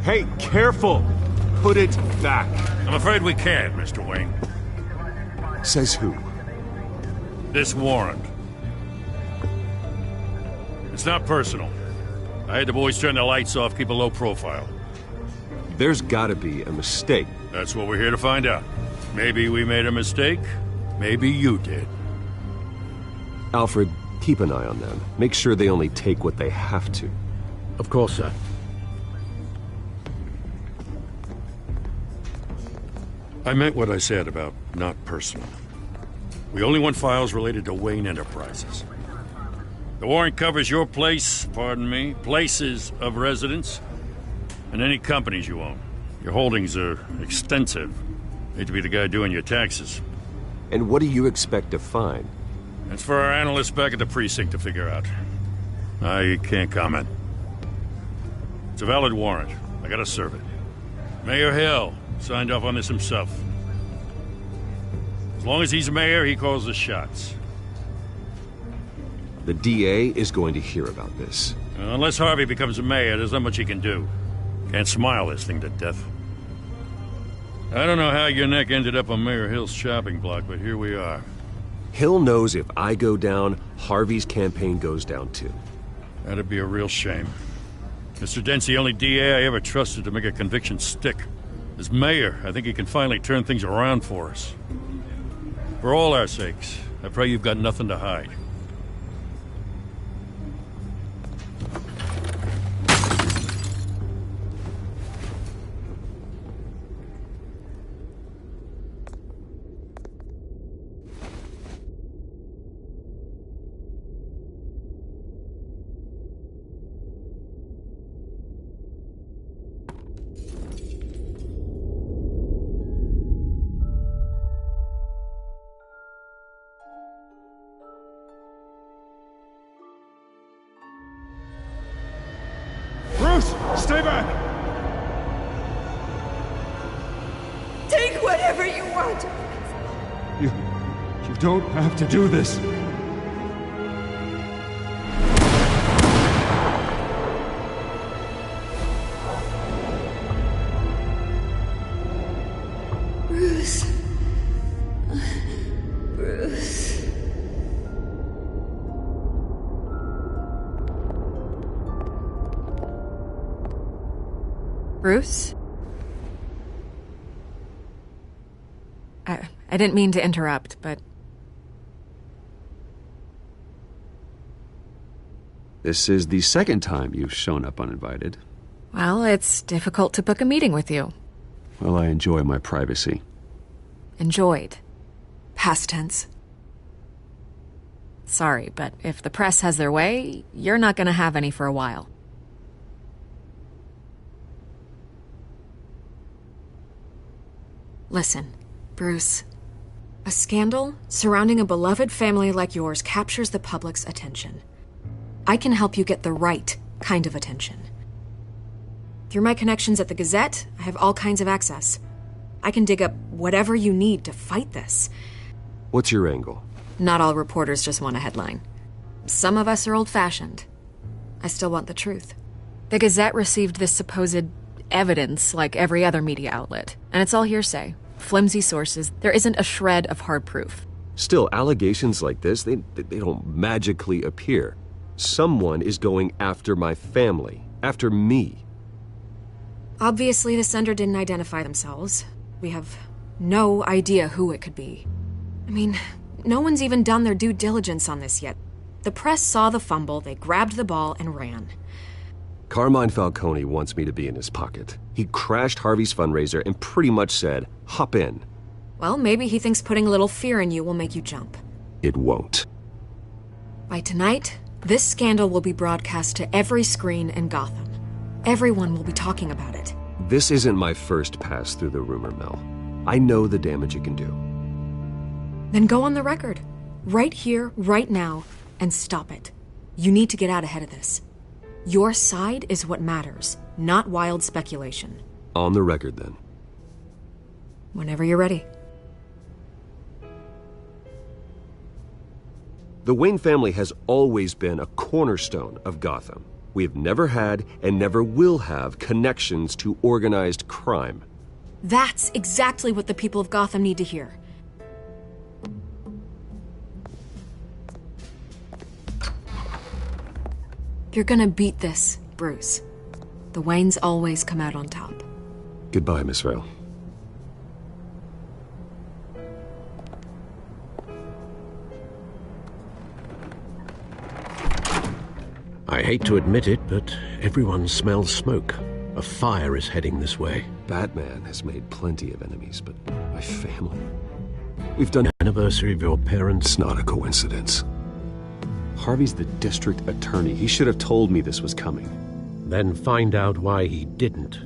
Hey, careful! Put it back. I'm afraid we can't, Mr. Wayne. Says who? This warrant. It's not personal. I had the boys turn the lights off, keep a low profile. There's gotta be a mistake. That's what we're here to find out. Maybe we made a mistake. Maybe you did. Alfred, keep an eye on them. Make sure they only take what they have to. Of course, sir. I meant what I said about not personal. We only want files related to Wayne Enterprises. The warrant covers your place, places of residence, and any companies you own. Your holdings are extensive. Hate to be the guy doing your taxes. And what do you expect to find? That's for our analysts back at the precinct to figure out. I can't comment. It's a valid warrant. I gotta serve it. Mayor Hill signed off on this himself. As long as he's mayor, he calls the shots. The DA is going to hear about this. Unless Harvey becomes a mayor, there's not much he can do. Can't smile this thing to death. I don't know how your neck ended up on Mayor Hill's shopping block, but here we are. Hill knows if I go down, Harvey's campaign goes down too. That'd be a real shame. Mr. Dent's the only DA I ever trusted to make a conviction stick. As mayor, I think he can finally turn things around for us. For all our sakes, I pray you've got nothing to hide. Stay back! Take whatever you want! You don't have to do this. Bruce. Bruce. Bruce? I didn't mean to interrupt, but... This is the second time you've shown up uninvited. Well, it's difficult to book a meeting with you. Well, I enjoy my privacy. Enjoyed. Past tense. Sorry, but if the press has their way, you're not gonna have any for a while. Listen, Bruce. A scandal surrounding a beloved family like yours captures the public's attention. I can help you get the right kind of attention. Through my connections at the Gazette, I have all kinds of access. I can dig up whatever you need to fight this. What's your angle? Not all reporters just want a headline. Some of us are old-fashioned. I still want the truth. The Gazette received this supposed evidence like every other media outlet, and it's all hearsay. Flimsy sources. There isn't a shred of hard proof. Still, allegations like this, they don't magically appear. Someone is going after my family, after me. Obviously, the sender didn't identify themselves. We have no idea who it could be. I mean, no one's even done their due diligence on this yet. The press saw the fumble, they grabbed the ball and ran. Carmine Falcone wants me to be in his pocket. He crashed Harvey's fundraiser and pretty much said, hop in. Well, maybe he thinks putting a little fear in you will make you jump. It won't. By tonight, this scandal will be broadcast to every screen in Gotham. Everyone will be talking about it. This isn't my first pass through the rumor mill. I know the damage it can do. Then go on the record. Right here, right now, and stop it. You need to get out ahead of this. Your side is what matters, not wild speculation. On the record, then. Whenever you're ready. The Wayne family has always been a cornerstone of Gotham. We have never had and never will have connections to organized crime. That's exactly what the people of Gotham need to hear. You're gonna beat this, Bruce. The Waynes always come out on top. Goodbye, Miss Vale. I hate to admit it, but everyone smells smoke. A fire is heading this way. Batman has made plenty of enemies, but my family... We've done... Anniversary of your parents? It's not a coincidence. Harvey's the district attorney. He should have told me this was coming. Then find out why he didn't.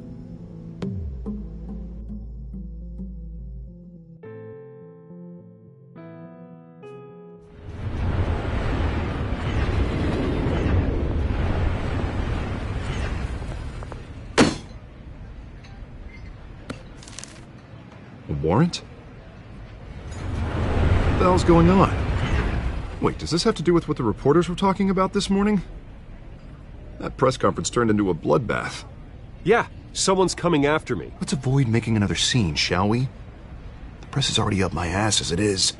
A warrant? What the hell's going on? Wait, does this have to do with what the reporters were talking about this morning? That press conference turned into a bloodbath. Yeah, someone's coming after me. Let's avoid making another scene, shall we? The press is already up my ass as it is.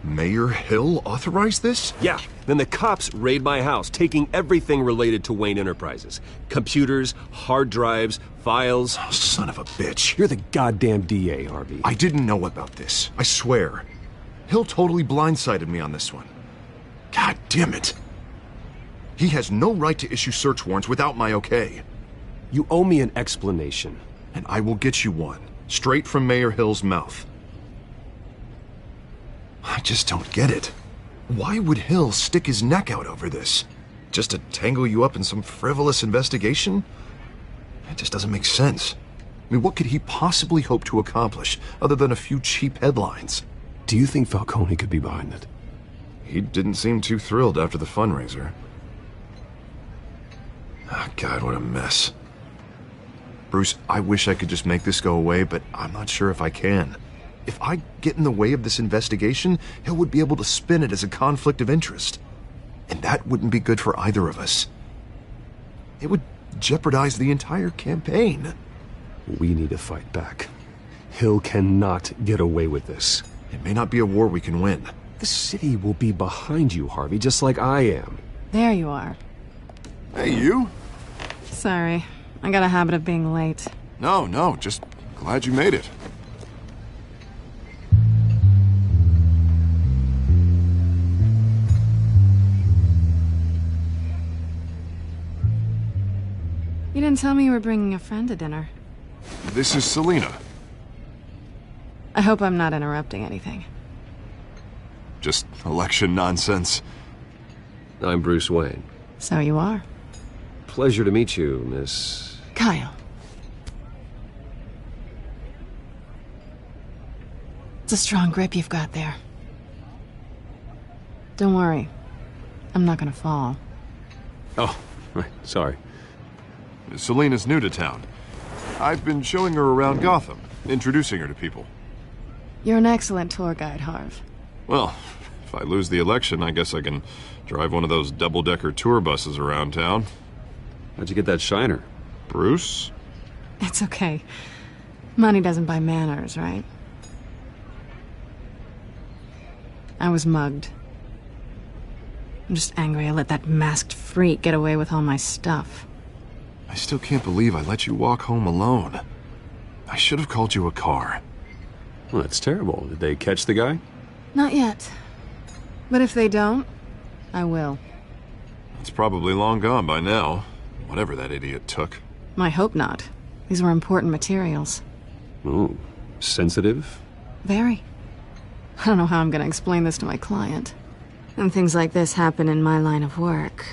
Mayor Hill authorized this? Yeah, then the cops raid my house, taking everything related to Wayne Enterprises. Computers, hard drives, files. Oh, son of a bitch. You're the goddamn DA, Harvey. I didn't know about this. I swear. Hill totally blindsided me on this one. God damn it. He has no right to issue search warrants without my okay. You owe me an explanation. And I will get you one, straight from Mayor Hill's mouth. I just don't get it. Why would Hill stick his neck out over this? Just to tangle you up in some frivolous investigation? It just doesn't make sense. I mean, what could he possibly hope to accomplish other than a few cheap headlines? Do you think Falcone could be behind it? He didn't seem too thrilled after the fundraiser. Oh, God, what a mess. Bruce, I wish I could just make this go away, but I'm not sure if I can. If I get in the way of this investigation, Hill would be able to spin it as a conflict of interest. And that wouldn't be good for either of us. It would jeopardize the entire campaign. We need to fight back. Hill cannot get away with this. It may not be a war we can win. The city will be behind you, Harvey, just like I am. There you are. Hey, you? Sorry. I got a habit of being late. No, just glad you made it. You didn't tell me you were bringing a friend to dinner. This is Selena. I hope I'm not interrupting anything. Just election nonsense. I'm Bruce Wayne. So you are. Pleasure to meet you, Miss... Kyle. It's a strong grip you've got there. Don't worry. I'm not gonna fall. Oh, right. Sorry. Selena's new to town. I've been showing her around Gotham, introducing her to people. You're an excellent tour guide, Harv. Well, if I lose the election, I guess I can drive one of those double-decker tour buses around town. How'd you get that shiner? Bruce? It's okay. Money doesn't buy manners, right? I was mugged. I'm just angry I let that masked freak get away with all my stuff. I still can't believe I let you walk home alone. I should have called you a car. Well, that's terrible. Did they catch the guy? Not yet. But if they don't, I will. It's probably long gone by now, whatever that idiot took. I hope not. These were important materials. Ooh, sensitive? Very. I don't know how I'm gonna explain this to my client. When things like this happen in my line of work,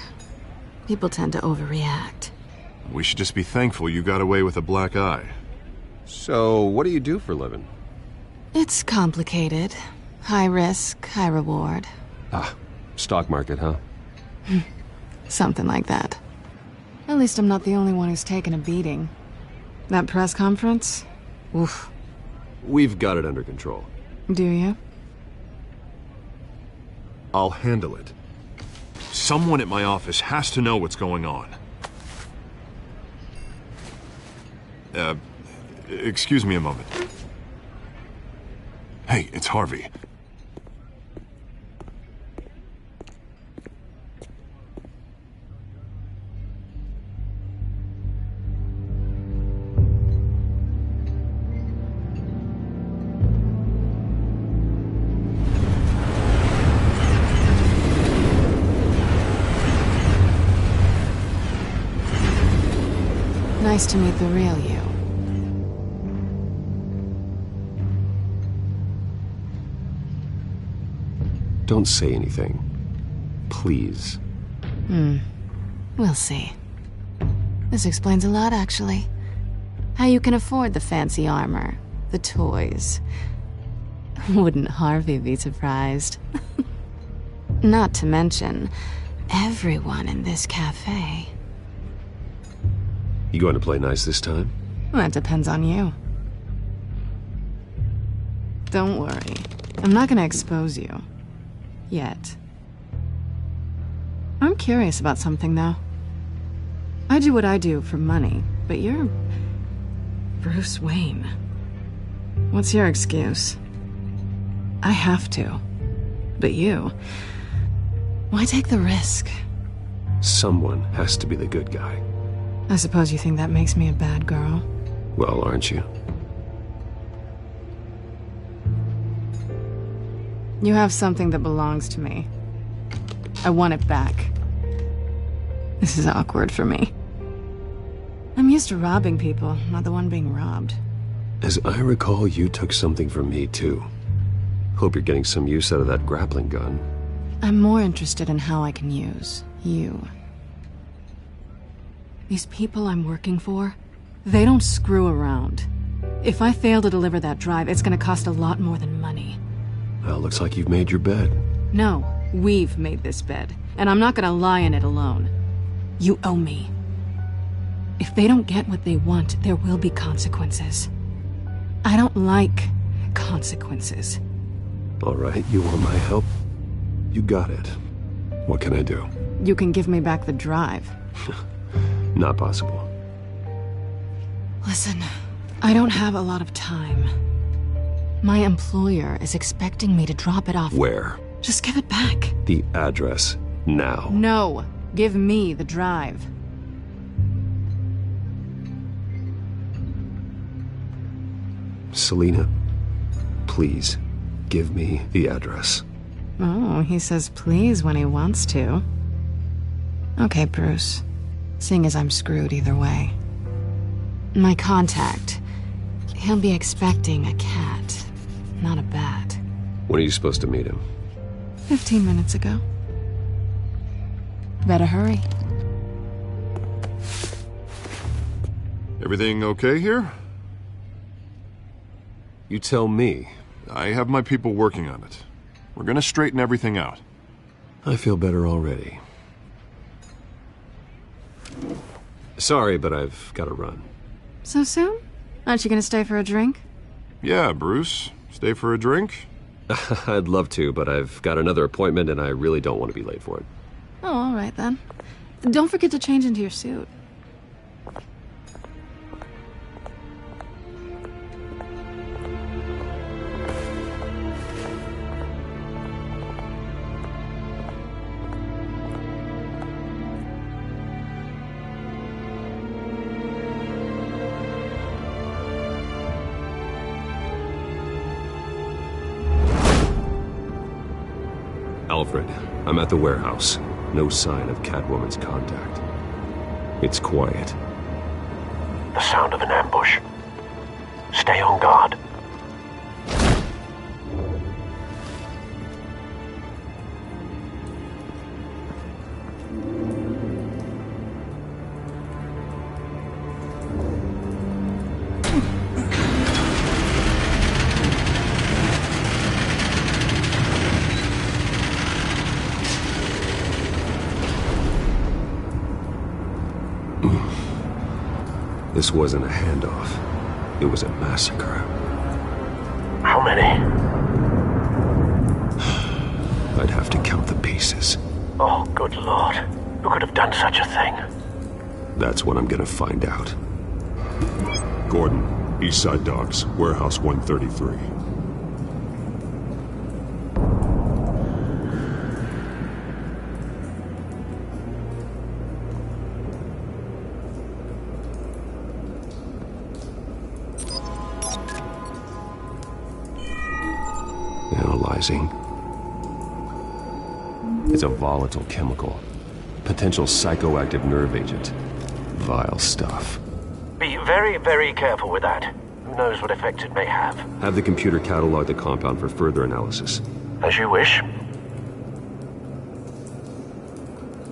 people tend to overreact. We should just be thankful you got away with a black eye. So, what do you do for a living? It's complicated. High risk, high reward. Ah, stock market, huh? Something like that. At least I'm not the only one who's taken a beating. That press conference? Oof. We've got it under control. Do you? I'll handle it. Someone at my office has to know what's going on. Excuse me a moment. Hey, it's Harvey. Nice to meet the real you. Don't say anything. Please. We'll see. This explains a lot, actually. How you can afford the fancy armor, the toys. Wouldn't Harvey be surprised? Not to mention, everyone in this cafe. You going to play nice this time? Well, that depends on you. Don't worry. I'm not gonna expose you. Yet. I'm curious about something, though. I do what I do for money, but you're... Bruce Wayne. What's your excuse? I have to. But you... Why take the risk? Someone has to be the good guy. I suppose you think that makes me a bad girl? Well, aren't you? You have something that belongs to me. I want it back. This is awkward for me. I'm used to robbing people, not the one being robbed. As I recall, you took something from me, too. Hope you're getting some use out of that grappling gun. I'm more interested in how I can use you. These people I'm working for, they don't screw around. If I fail to deliver that drive, it's gonna cost a lot more than money. Well, looks like you've made your bed. No, we've made this bed, and I'm not gonna lie in it alone. You owe me. If they don't get what they want, there will be consequences. I don't like consequences. All right, you want my help? You got it. What can I do? You can give me back the drive. Not possible. Listen, I don't have a lot of time. My employer is expecting me to drop it off. Where? Just give it back. The address, now. No, give me the drive. Selina, please, give me the address. Oh, he says please when he wants to. Okay, Bruce. Seeing as I'm screwed either way. My contact, he'll be expecting a cat, not a bat. When are you supposed to meet him? 15 minutes ago. Better hurry. Everything okay here? You tell me. I have my people working on it. We're gonna straighten everything out. I feel better already. Sorry, but I've got to run. So soon? Aren't you gonna stay for a drink? Yeah, Bruce. Stay for a drink? I'd love to, but I've got another appointment and I really don't want to be late for it. Oh, all right then. Don't forget to change into your suit. Alfred, I'm at the warehouse. No sign of Catwoman's contact. It's quiet. The sound of an ambush. Stay on guard. This wasn't a handoff. It was a massacre. How many? I'd have to count the pieces. Oh, good lord. Who could have done such a thing? That's what I'm gonna find out. Gordon, Eastside Docks, Warehouse 133. Analyzing. It's a volatile chemical. Potential psychoactive nerve agent. Vile stuff. Be very, very careful with that. Who knows what effects it may have. Have the computer catalog the compound for further analysis. As you wish.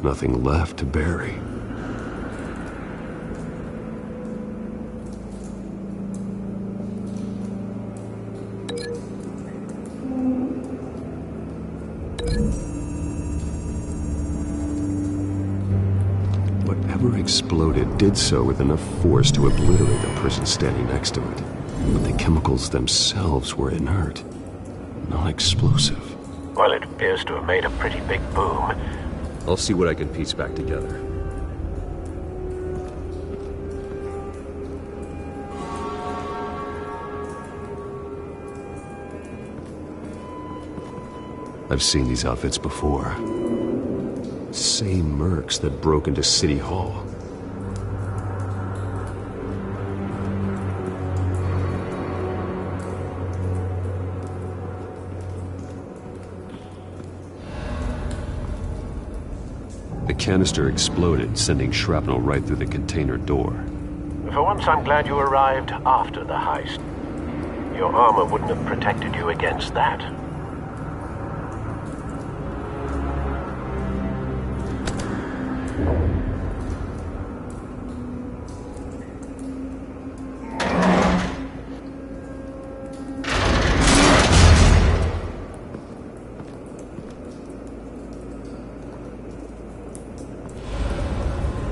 Nothing left to bury. Whatever exploded did so with enough force to obliterate the person standing next to it. But the chemicals themselves were inert, non-explosive. Well, it appears to have made a pretty big boom. I'll see what I can piece back together. I've seen these outfits before. Same mercs that broke into City Hall. The canister exploded, sending shrapnel right through the container door. For once, I'm glad you arrived after the heist. Your armor wouldn't have protected you against that.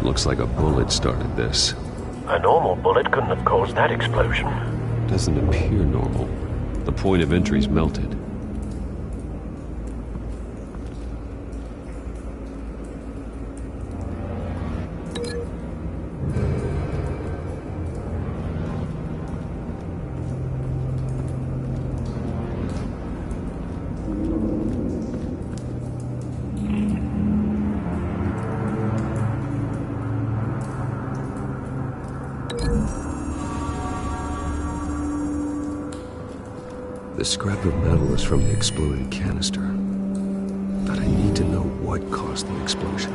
Looks like a bullet started this. A normal bullet couldn't have caused that explosion. Doesn't appear normal. The point of entry's melted. The scrap of metal is from the exploded canister. But I need to know what caused the explosion.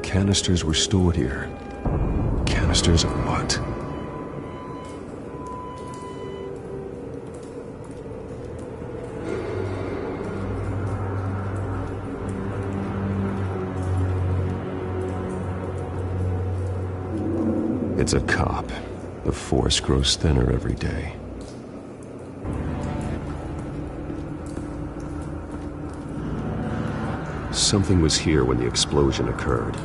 Canisters were stored here. Canisters of what? It's a cop. The force grows thinner every day. Something was here when the explosion occurred.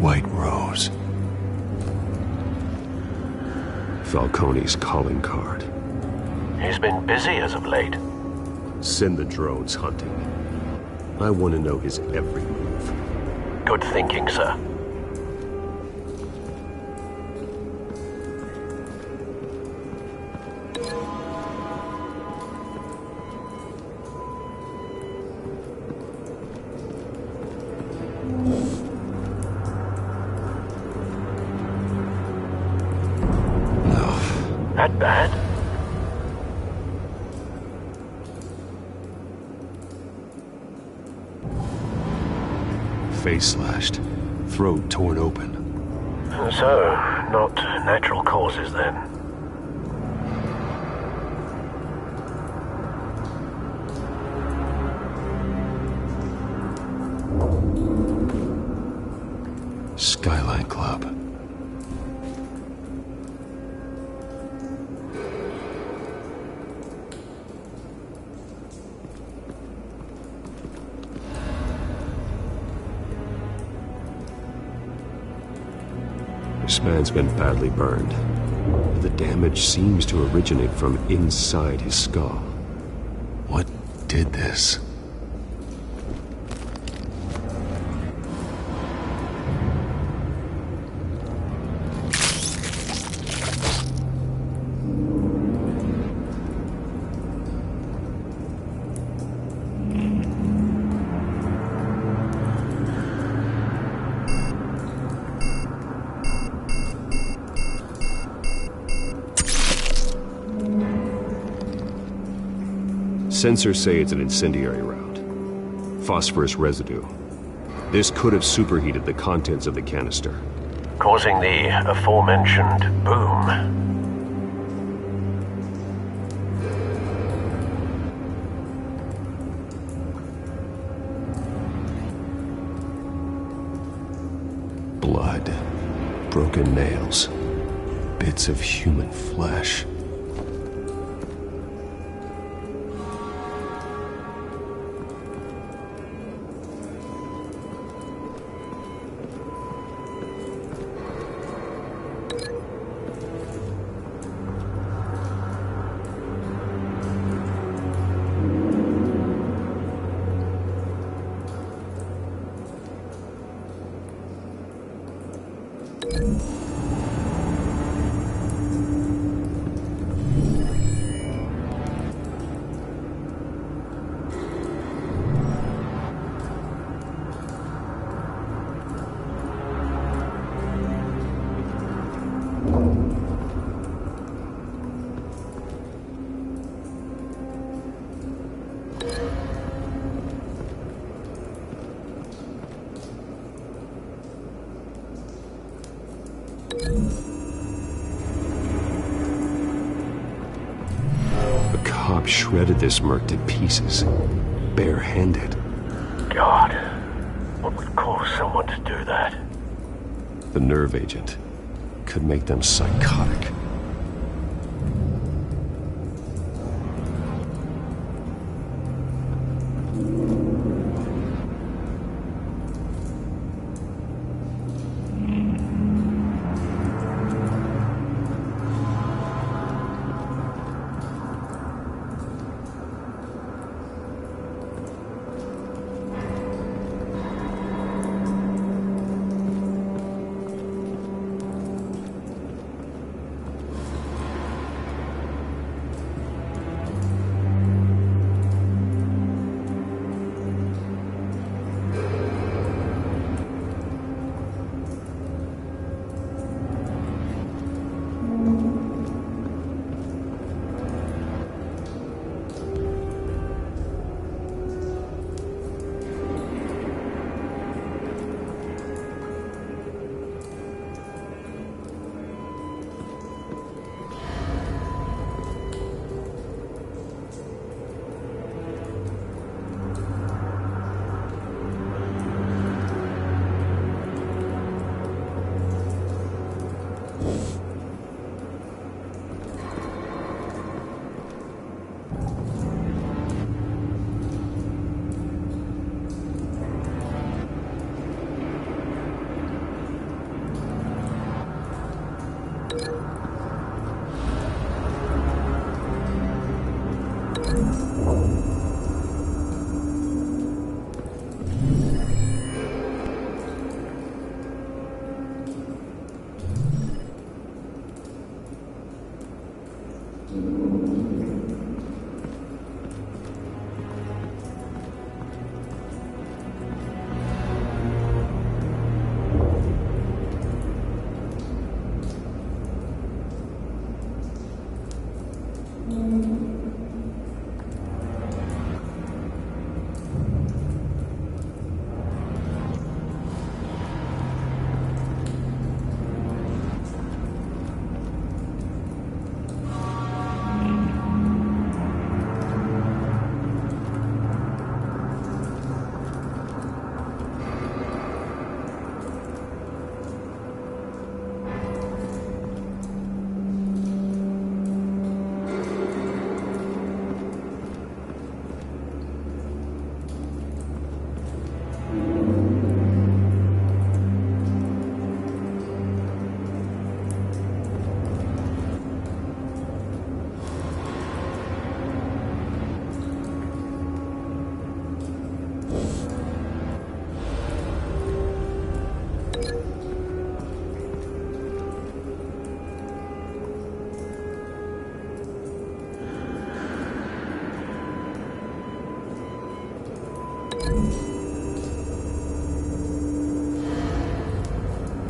White Rose. Falcone's calling card. He's been busy as of late. Send the drones hunting. I want to know his every move. Good thinking, sir. That bad? Face slashed. Throat torn open. So, not natural causes then. Skyline Club. This man's been badly burned. The damage seems to originate from inside his skull. What did this? Sensors say it's an incendiary round. Phosphorus residue. This could have superheated the contents of the canister, causing the aforementioned boom. Blood. Broken nails. Bits of human flesh. The cop shredded this merc to pieces, barehanded. God, what would cause someone to do that? The nerve agent could make them psychotic.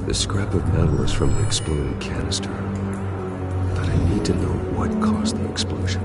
The scrap of metal is from the exploded canister. But I need to know what caused the explosion.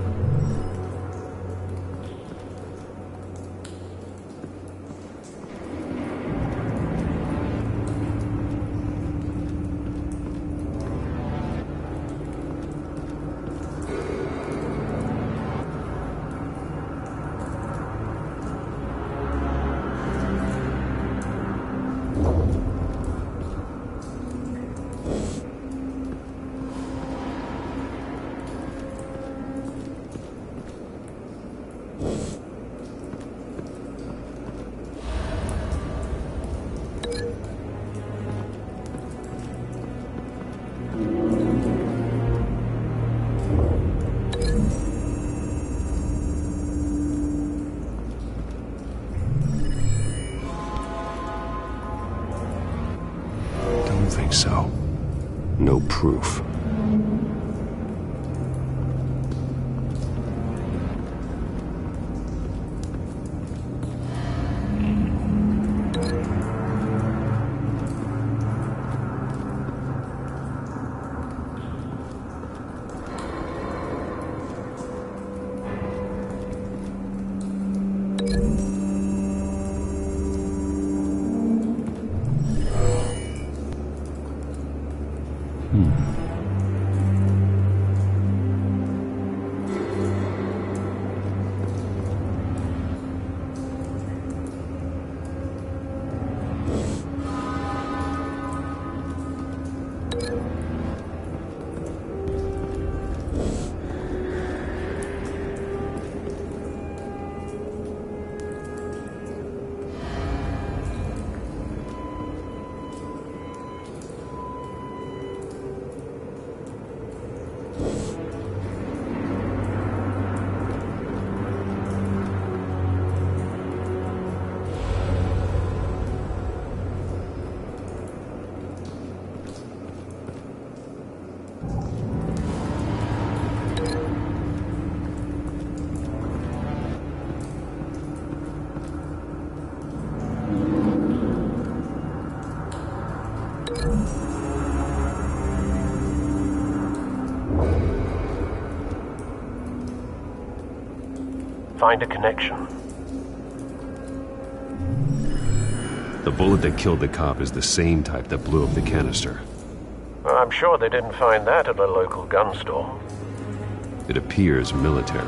Think so. No proof. Find a connection. The bullet that killed the cop is the same type that blew up the canister. I'm sure they didn't find that at a local gun store. It appears military.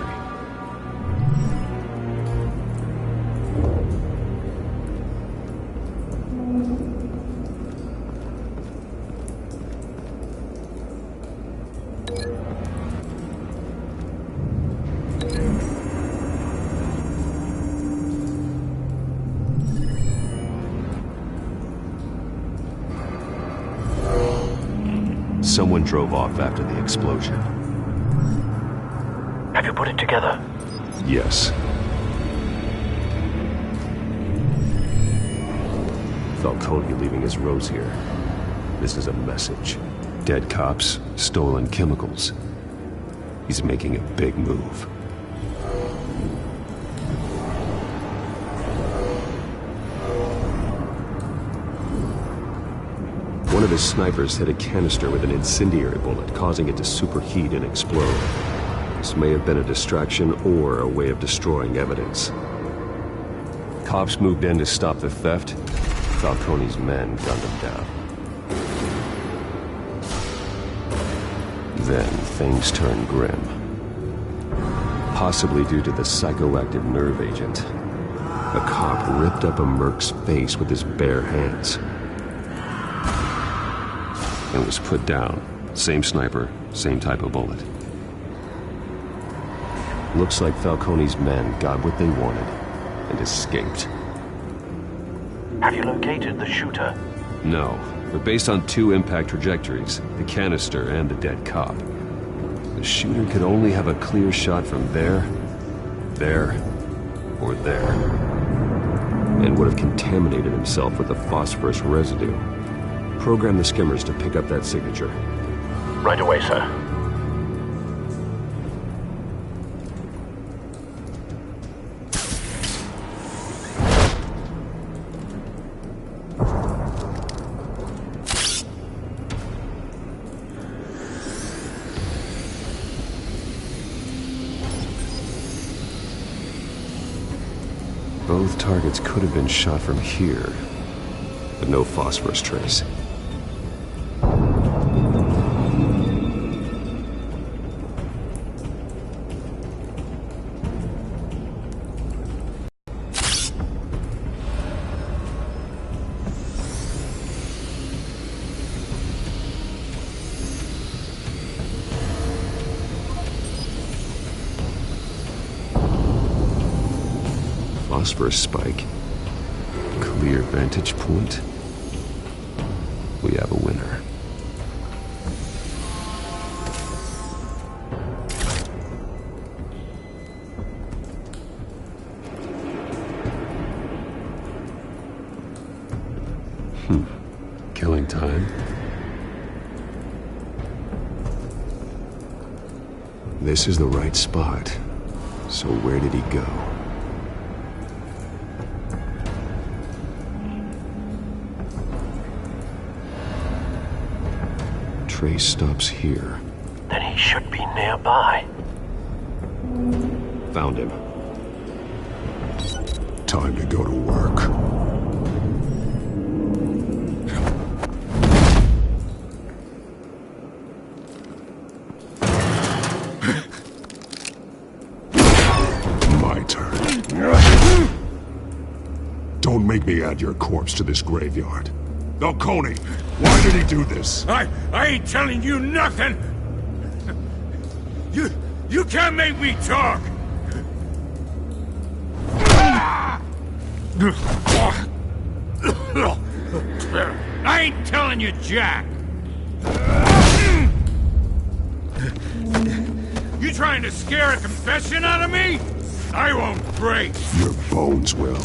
Someone drove off after the explosion. Have you put it together? Yes. Falcone leaving his rose here. This is a message. Dead cops, stolen chemicals. He's making a big move. One of his snipers hit a canister with an incendiary bullet, causing it to superheat and explode. This may have been a distraction or a way of destroying evidence. Cops moved in to stop the theft. Falcone's men gunned him down. Then things turned grim. Possibly due to the psychoactive nerve agent. A cop ripped up a merc's face with his bare hands. And was put down. Same sniper, same type of bullet. Looks like Falcone's men got what they wanted and escaped. Have you located the shooter? No, but based on two impact trajectories, the canister and the dead cop, the shooter could only have a clear shot from there, or there, and would have contaminated himself with the phosphorus residue. Program the skimmers to pick up that signature. Right away, sir. Both targets could have been shot from here, but no phosphorus trace. Phosphorus spike. Clear vantage point. We have a winner. Killing time. This is the right spot. So where did he go? Trace stops here. Then he should be nearby. Found him. Time to go to work. My turn. Don't make me add your corpse to this graveyard. Falcone, why did he do this? I ain't telling you nothing! You can't make me talk! I ain't telling you jack! You trying to scare a confession out of me? I won't break! Your bones will.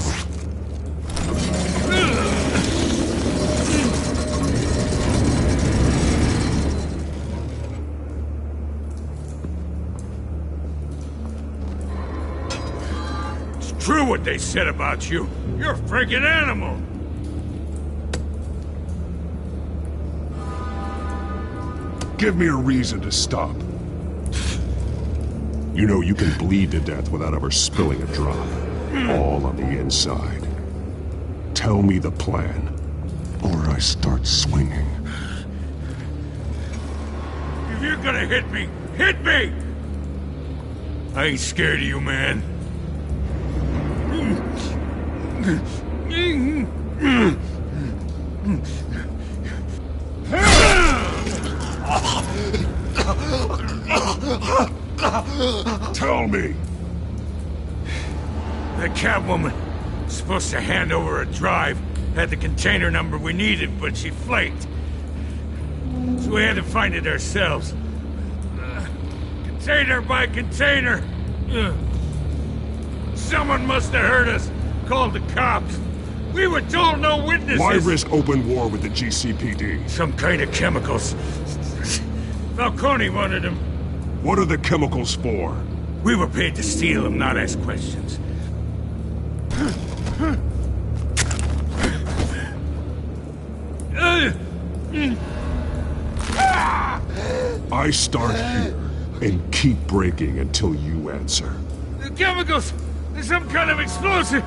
True what they said about you. You're a freaking animal. Give me a reason to stop. You know you can bleed to death without ever spilling a drop. All on the inside. Tell me the plan, or I start swinging. If you're gonna hit me, hit me! I ain't scared of you, man. Tell me! The Catwoman supposed to hand over a drive, had the container number we needed, but she flaked. So we had to find it ourselves. Container by container. Someone must have heard us, called the cops. We were told no witnesses. Why risk open war with the GCPD? Some kind of chemicals. Falcone wanted them. What are the chemicals for? We were paid to steal them, not ask questions. I start here and keep breaking until you answer. The chemicals! There's some kind of explosive!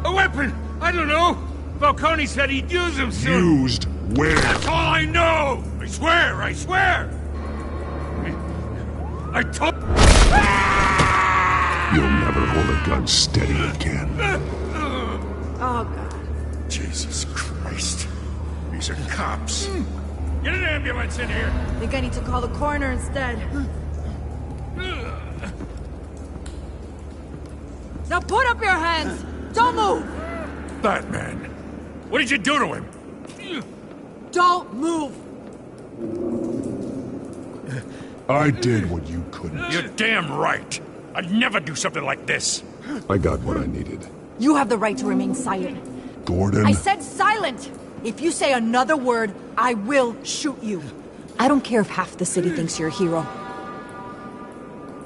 A weapon! I don't know! Falcone said he'd use them soon! Used where? That's all I know! I swear! I swear! I told... You'll never hold a gun steady again. Oh, God. Jesus Christ. These are cops. Get an ambulance in here! I think I need to call the coroner instead. Now put up your hands! Don't move! Batman, what did you do to him? Don't move! I did what you couldn't. You're damn right. I'd never do something like this. I got what I needed. You have the right to remain silent. Gordon? I said silent! If you say another word, I will shoot you. I don't care if half the city thinks you're a hero.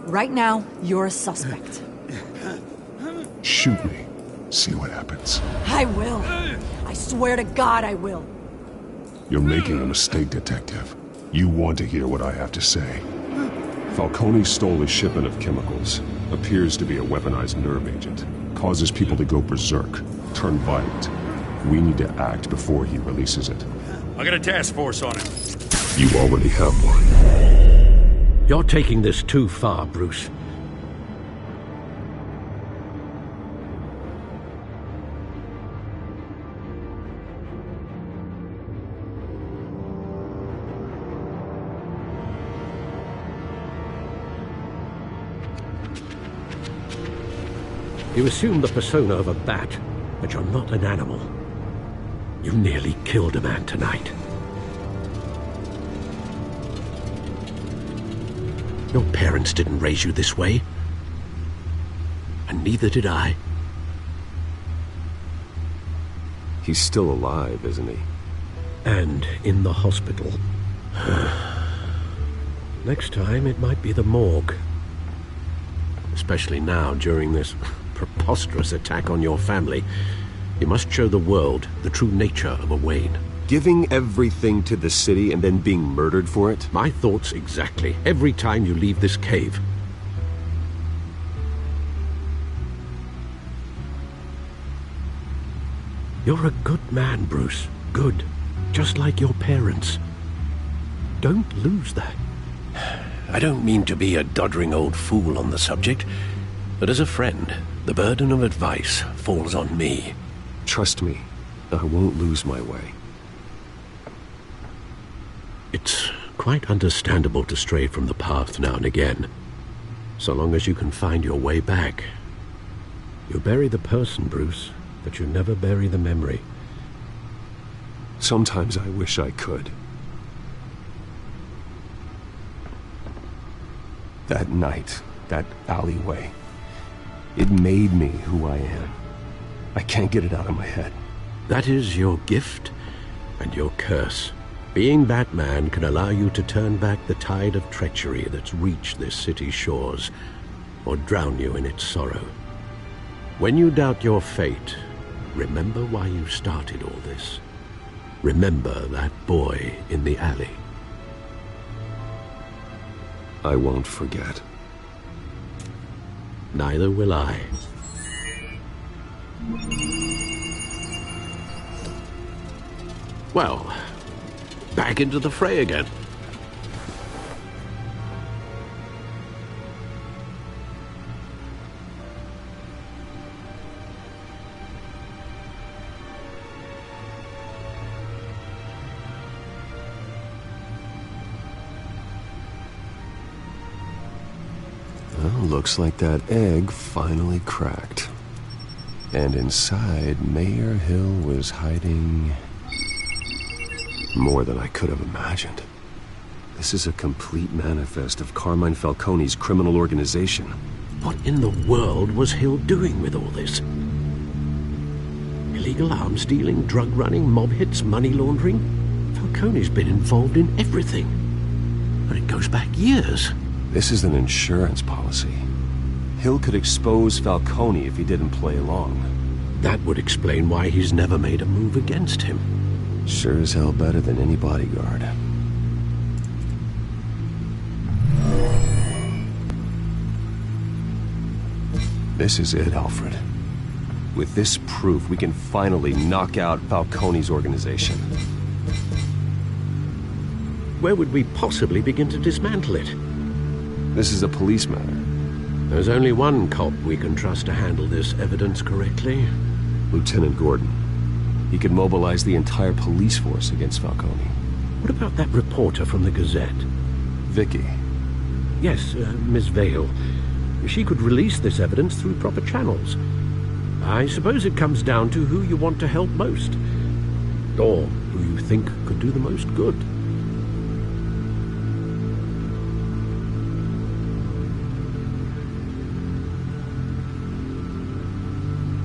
Right now, you're a suspect. Shoot me. See what happens. I will. I swear to God I will. You're making a mistake, Detective. You want to hear what I have to say. Falcone stole a shipment of chemicals. Appears to be a weaponized nerve agent. Causes people to go berserk. Turn violent. We need to act before he releases it. I got a task force on it. You already have one. You're taking this too far, Bruce. You assume the persona of a bat, but you're not an animal. You nearly killed a man tonight. Your parents didn't raise you this way. And neither did I. He's still alive, isn't he? And in the hospital. Next time, it might be the morgue. Especially now, during this preposterous attack on your family. You must show the world the true nature of a Wayne. Giving everything to the city and then being murdered for it? My thoughts exactly. Every time you leave this cave. You're a good man, Bruce. Good. Just like your parents. Don't lose that. I don't mean to be a doddering old fool on the subject, but as a friend, the burden of advice falls on me. Trust me, I won't lose my way. It's quite understandable to stray from the path now and again, so long as you can find your way back. You bury the person, Bruce, but you never bury the memory. Sometimes I wish I could. That night, that alleyway, it made me who I am. I can't get it out of my head. That is your gift and your curse. Being Batman can allow you to turn back the tide of treachery that's reached this city's shores, or drown you in its sorrow. When you doubt your fate, remember why you started all this. Remember that boy in the alley. I won't forget. Neither will I. Well, back into the fray again. Well, looks like that egg finally cracked. And inside, Mayor Hill was hiding more than I could have imagined. This is a complete manifest of Carmine Falcone's criminal organization. What in the world was Hill doing with all this? Illegal arms dealing, drug running, mob hits, money laundering? Falcone's been involved in everything. And it goes back years. This is an insurance policy. Hill could expose Falcone if he didn't play along. That would explain why he's never made a move against him. Sure as hell better than any bodyguard. This is it, Alfred. With this proof, we can finally knock out Falcone's organization. Where would we possibly begin to dismantle it? This is a police matter. There's only one cop we can trust to handle this evidence correctly. Lieutenant Gordon. He could mobilize the entire police force against Falcone. What about that reporter from the Gazette? Vicky. Yes, Miss Vale. She could release this evidence through proper channels. I suppose it comes down to who you want to help most. Or who you think could do the most good.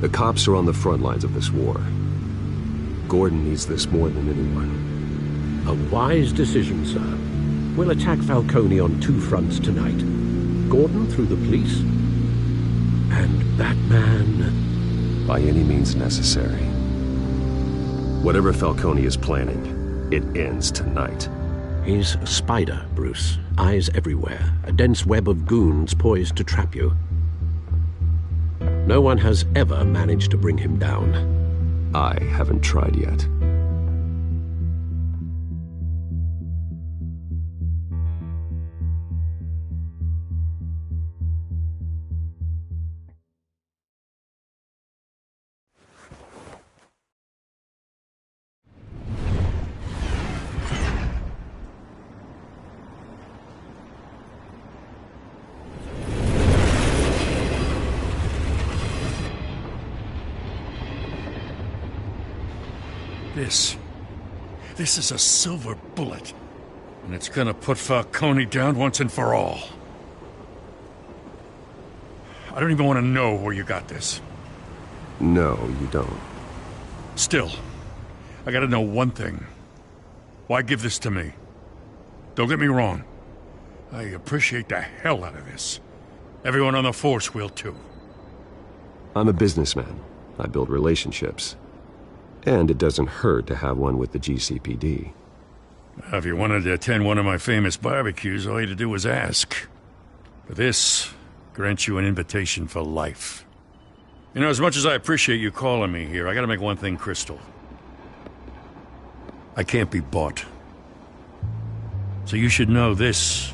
The cops are on the front lines of this war. Gordon needs this more than anyone. A wise decision, sir. We'll attack Falcone on two fronts tonight. Gordon through the police, and Batman... by any means necessary. Whatever Falcone is planning, it ends tonight. He's a spider, Bruce. Eyes everywhere. A dense web of goons poised to trap you. No one has ever managed to bring him down. I haven't tried yet. This is a silver bullet. And it's gonna put Falcone down once and for all. I don't even want to know where you got this. No, you don't. Still, I gotta know one thing. Why give this to me? Don't get me wrong. I appreciate the hell out of this. Everyone on the force will too. I'm a businessman. I build relationships. And it doesn't hurt to have one with the GCPD. If you wanted to attend one of my famous barbecues, all you had to do was ask. But this grants you an invitation for life. You know, as much as I appreciate you calling me here, I gotta make one thing crystal. I can't be bought. So you should know this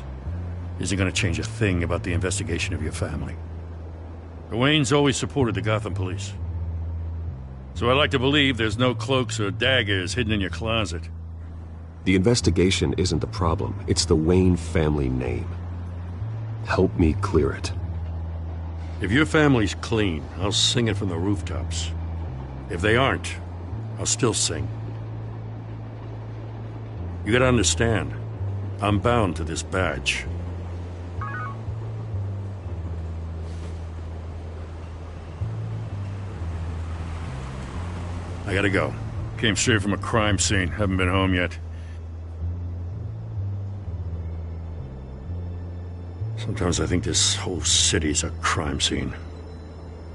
isn't gonna change a thing about the investigation of your family. The Waynes always supported the Gotham police. So I like to believe there's no cloaks or daggers hidden in your closet. The investigation isn't the problem. It's the Wayne family name. Help me clear it. If your family's clean, I'll sing it from the rooftops. If they aren't, I'll still sing. You gotta understand, I'm bound to this badge. I gotta go. Came straight from a crime scene. Haven't been home yet. Sometimes I think this whole city's a crime scene.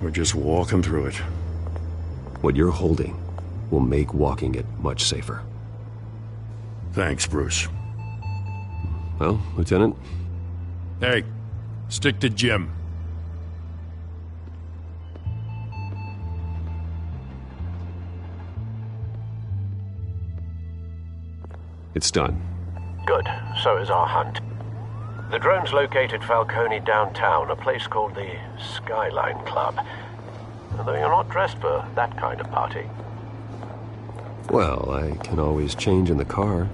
We're just walking through it. What you're holding will make walking it much safer. Thanks, Bruce. Well, Lieutenant? Hey, stick to Jim. It's done. Good. So is our hunt. The drones located Falcone downtown, a place called the Skyline Club. Although you're not dressed for that kind of party. Well, I can always change in the car.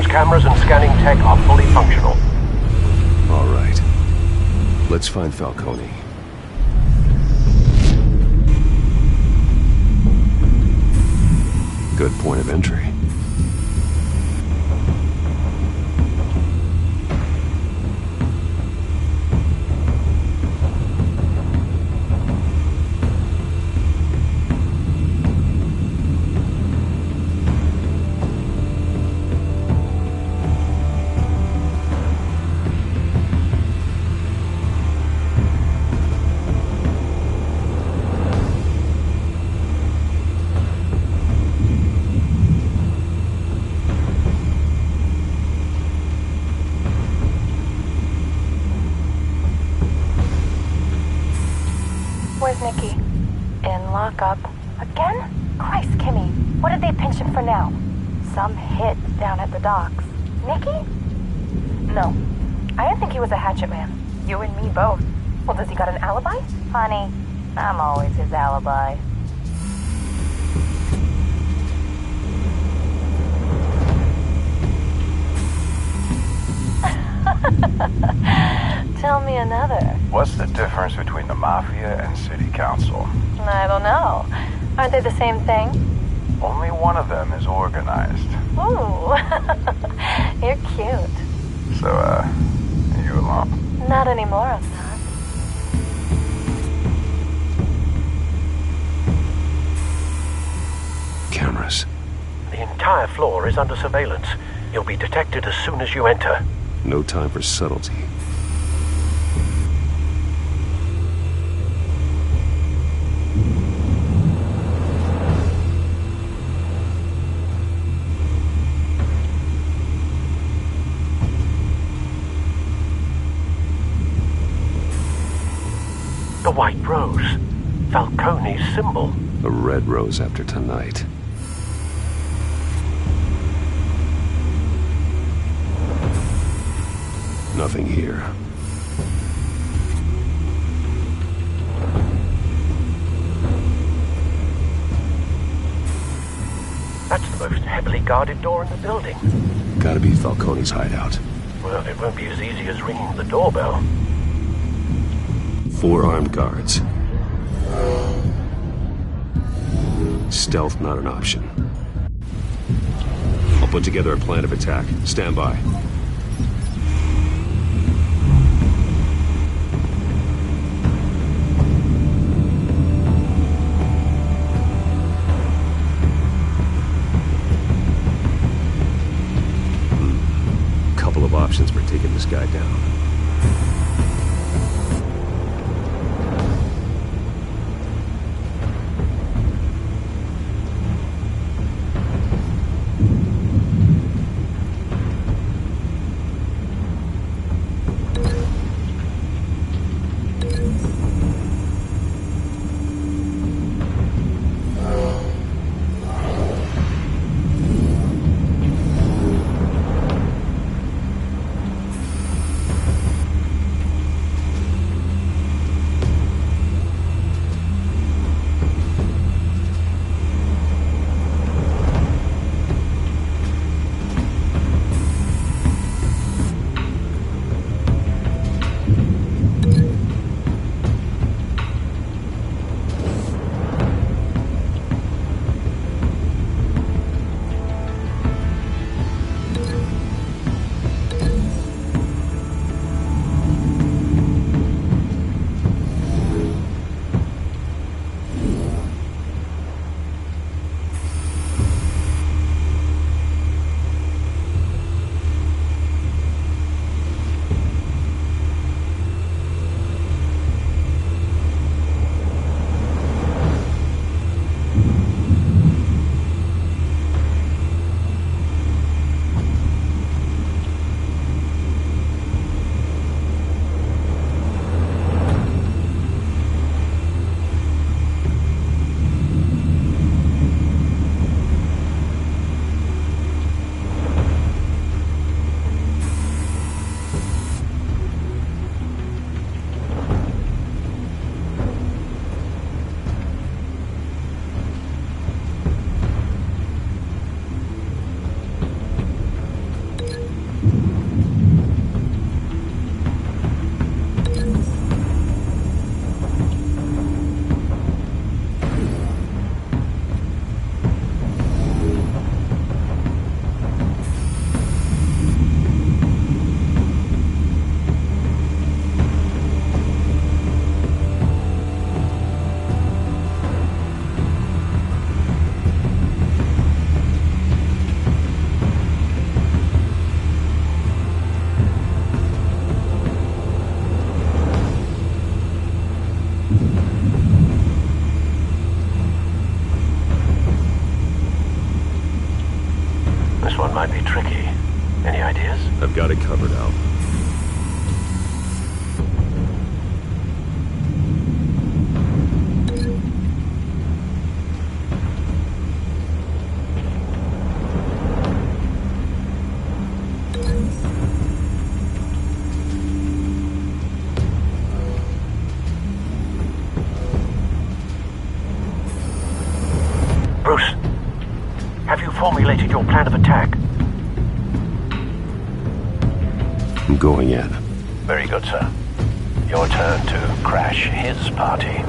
Cameras and scanning tech are fully functional. All right. Let's find Falcone. Good point of entry. Where's Nicky? In lockup. Again? Christ, Kimmy. What did they pinch him for now? Some hit down at the docks. Nicky? No. I didn't think he was a hatchet man. You and me both. Well, does he got an alibi? Honey, I'm always his alibi. Tell me another. What's the difference between the Mafia and City Council? I don't know. Aren't they the same thing? Only one of them is organized. Ooh. You're cute. So, are you alone? Not anymore, I'm not. Cameras. The entire floor is under surveillance. You'll be detected as soon as you enter. No time for subtlety. The white rose. Falcone's symbol. A red rose after tonight. Nothing here. That's the most heavily guarded door in the building. Gotta be Falcone's hideout. Well, it won't be as easy as ringing the doorbell. 4 armed guards. Stealth not an option. I'll put together a plan of attack. Stand by. Couple of options for taking this guy down. formulated your plan of attack? I'm going in. Very good, sir. Your turn to crash his party.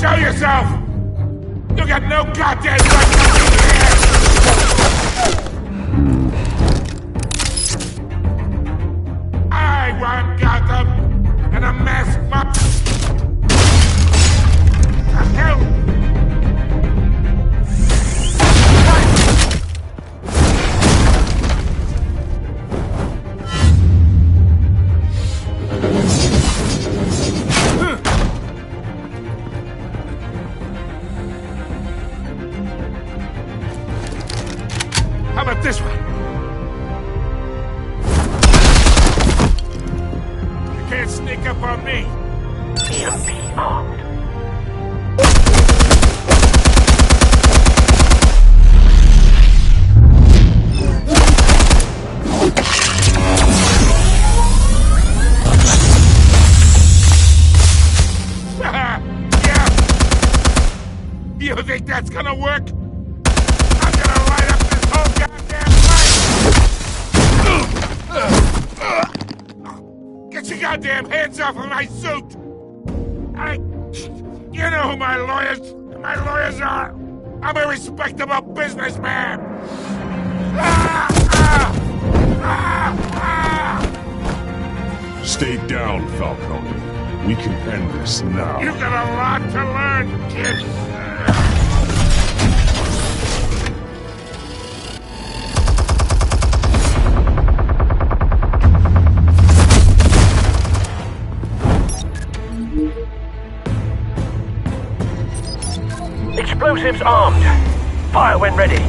Show yourself! You got no goddamn right to be here! I run Gotham, and a masked mutt. The hell? How about this one? You can't sneak up on me. EMP armed. Yeah. You think that's gonna work? I'm gonna light up this whole goddamn place! Get your goddamn hands off of my suit! You know who my lawyers are! I'm a respectable businessman! Stay down, Falcone. We can end this now. You've got a lot to learn, kid! Explosives armed. Fire when ready.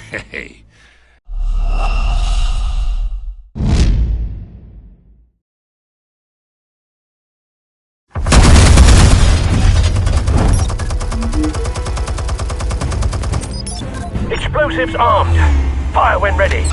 Hey. Explosives armed. Fire when ready.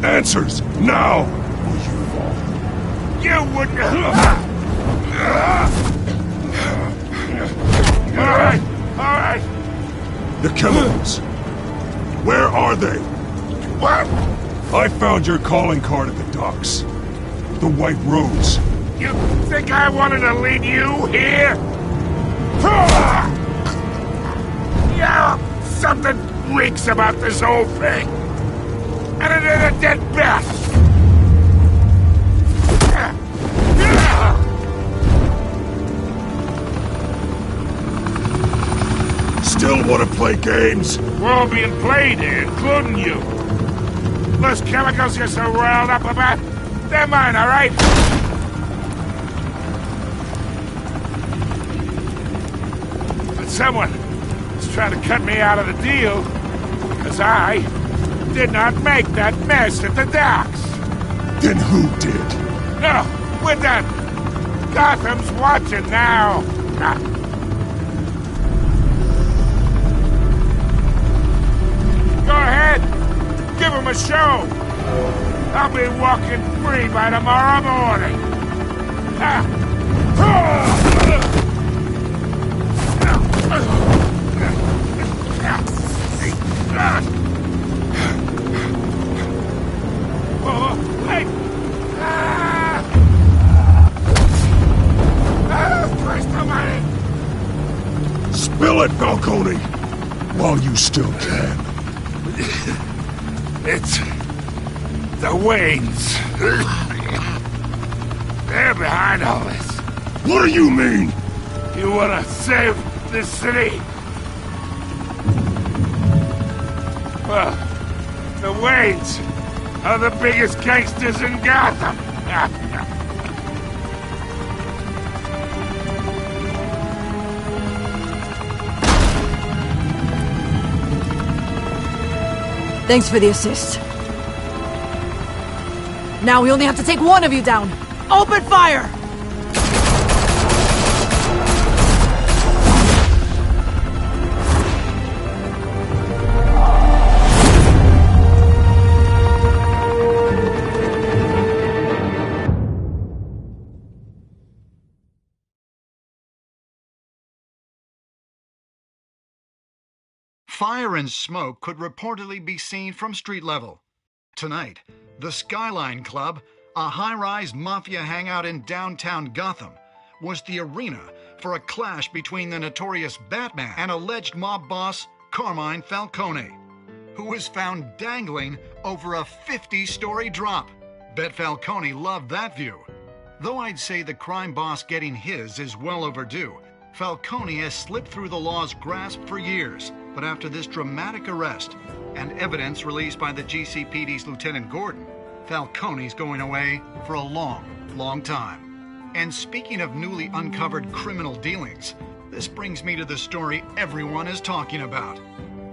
Answers, now! You wouldn't... Alright! The chemicals. Where are they? What? I found your calling card at the docks. the white roads. You think I wanted to lead you here? Yeah, something reeks about this whole thing. And it ain't a dead bat. Still want to play games? We're all being played here, including you. Those chemicals you're so riled up about, they're mine, all right? But someone is trying to cut me out of the deal, because I did not make that mess at the docks. Then who did? No, we're done. Gotham's watching now. Go ahead. Give him a show. I'll be walking free by tomorrow morning. Hey! Christ almighty! Spill it, Falcone! While you still can. It's the Waynes. They're behind all this. What do you mean? You wanna save this city? Well, the Waynes are the biggest gangsters in Gotham. Thanks for the assist. Now we only have to take one of you down. Open fire! Fire and smoke could reportedly be seen from street level. Tonight, the Skyline Club, a high-rise mafia hangout in downtown Gotham, was the arena for a clash between the notorious Batman and alleged mob boss Carmine Falcone, who was found dangling over a 50-story drop. Bet Falcone loved that view. Though I'd say the crime boss getting his is well overdue, Falcone has slipped through the law's grasp for years. But after this dramatic arrest and evidence released by the GCPD's Lieutenant Gordon, Falcone's going away for a long, long time. And speaking of newly uncovered criminal dealings, this brings me to the story everyone is talking about: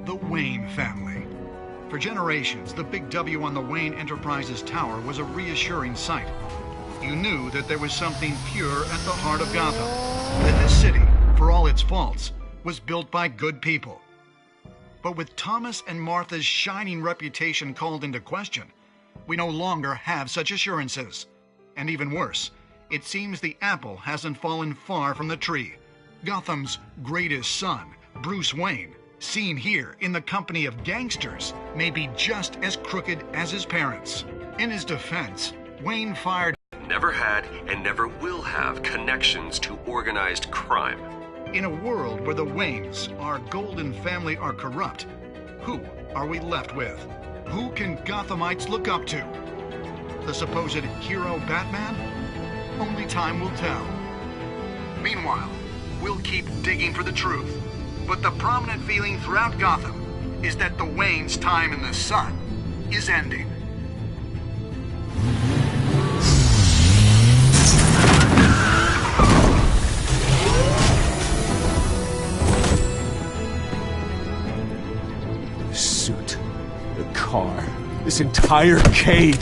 the Wayne family. For generations, the big W on the Wayne Enterprises Tower was a reassuring sight. You knew that there was something pure at the heart of Gotham, that this city, for all its faults, was built by good people. But with Thomas and Martha's shining reputation called into question, we no longer have such assurances. And even worse, it seems the apple hasn't fallen far from the tree. Gotham's greatest son, Bruce Wayne, seen here in the company of gangsters, may be just as crooked as his parents. In his defense, Wayne fired never had and never will have connections to organized crime. In a world where the Waynes, our golden family, are corrupt, who are we left with? Who can Gothamites look up to? The supposed hero Batman? Only time will tell. Meanwhile, we'll keep digging for the truth. But the prominent feeling throughout Gotham is that the Waynes' time in the sun is ending. Car. This entire cave.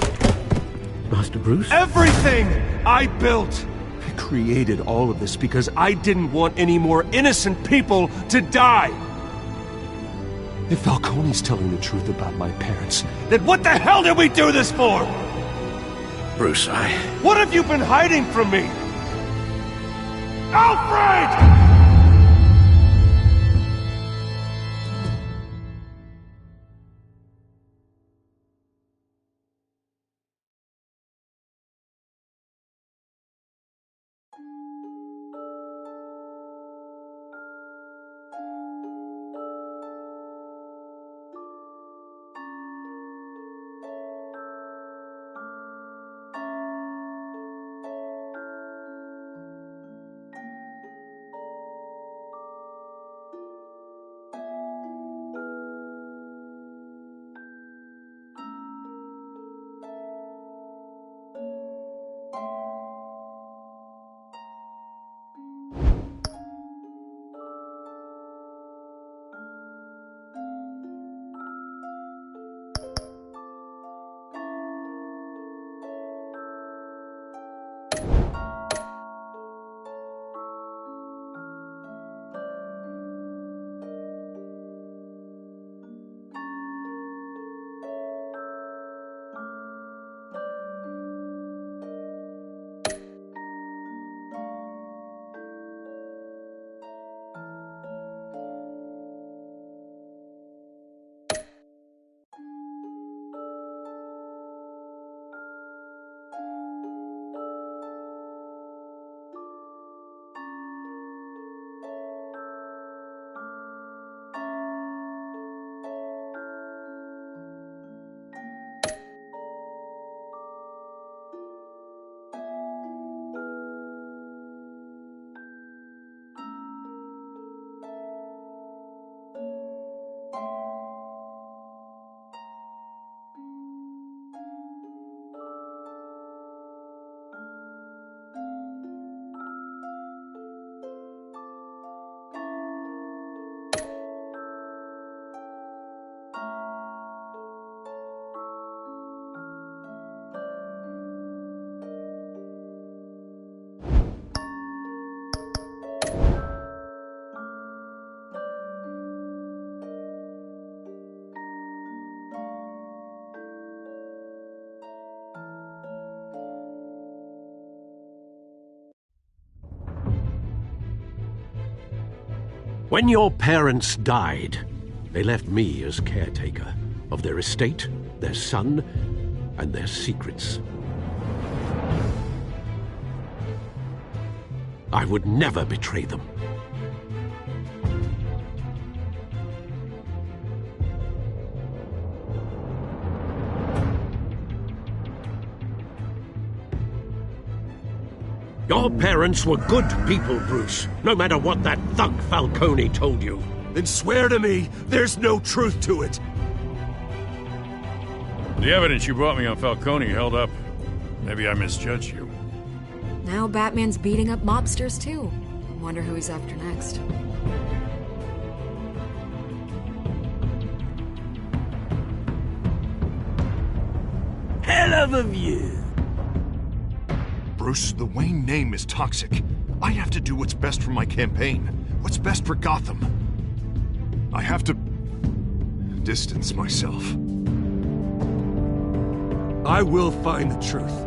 Master Bruce? Everything I built. I created all of this because I didn't want any more innocent people to die. If Falcone's telling the truth about my parents, then what the hell did we do this for? Bruce, What have you been hiding from me? Alfred! When your parents died, they left me as caretaker of their estate, their son, and their secrets. I would never betray them. Your parents were good people, Bruce, no matter what that thug Falcone told you. Then swear to me there's no truth to it. The evidence you brought me on Falcone held up. Maybe I misjudged you. Now Batman's beating up mobsters, too. Wonder who he's after next. Hell of a view. Bruce, the Wayne name is toxic. I have to do what's best for my campaign. What's best for Gotham. I have to distance myself. I will find the truth.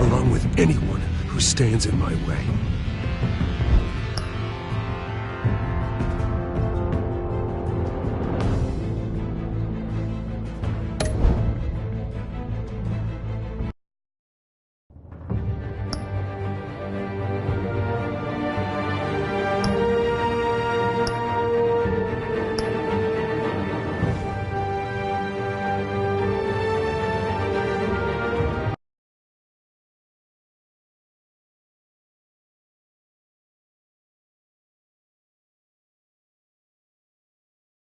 Along with anyone who stands in my way.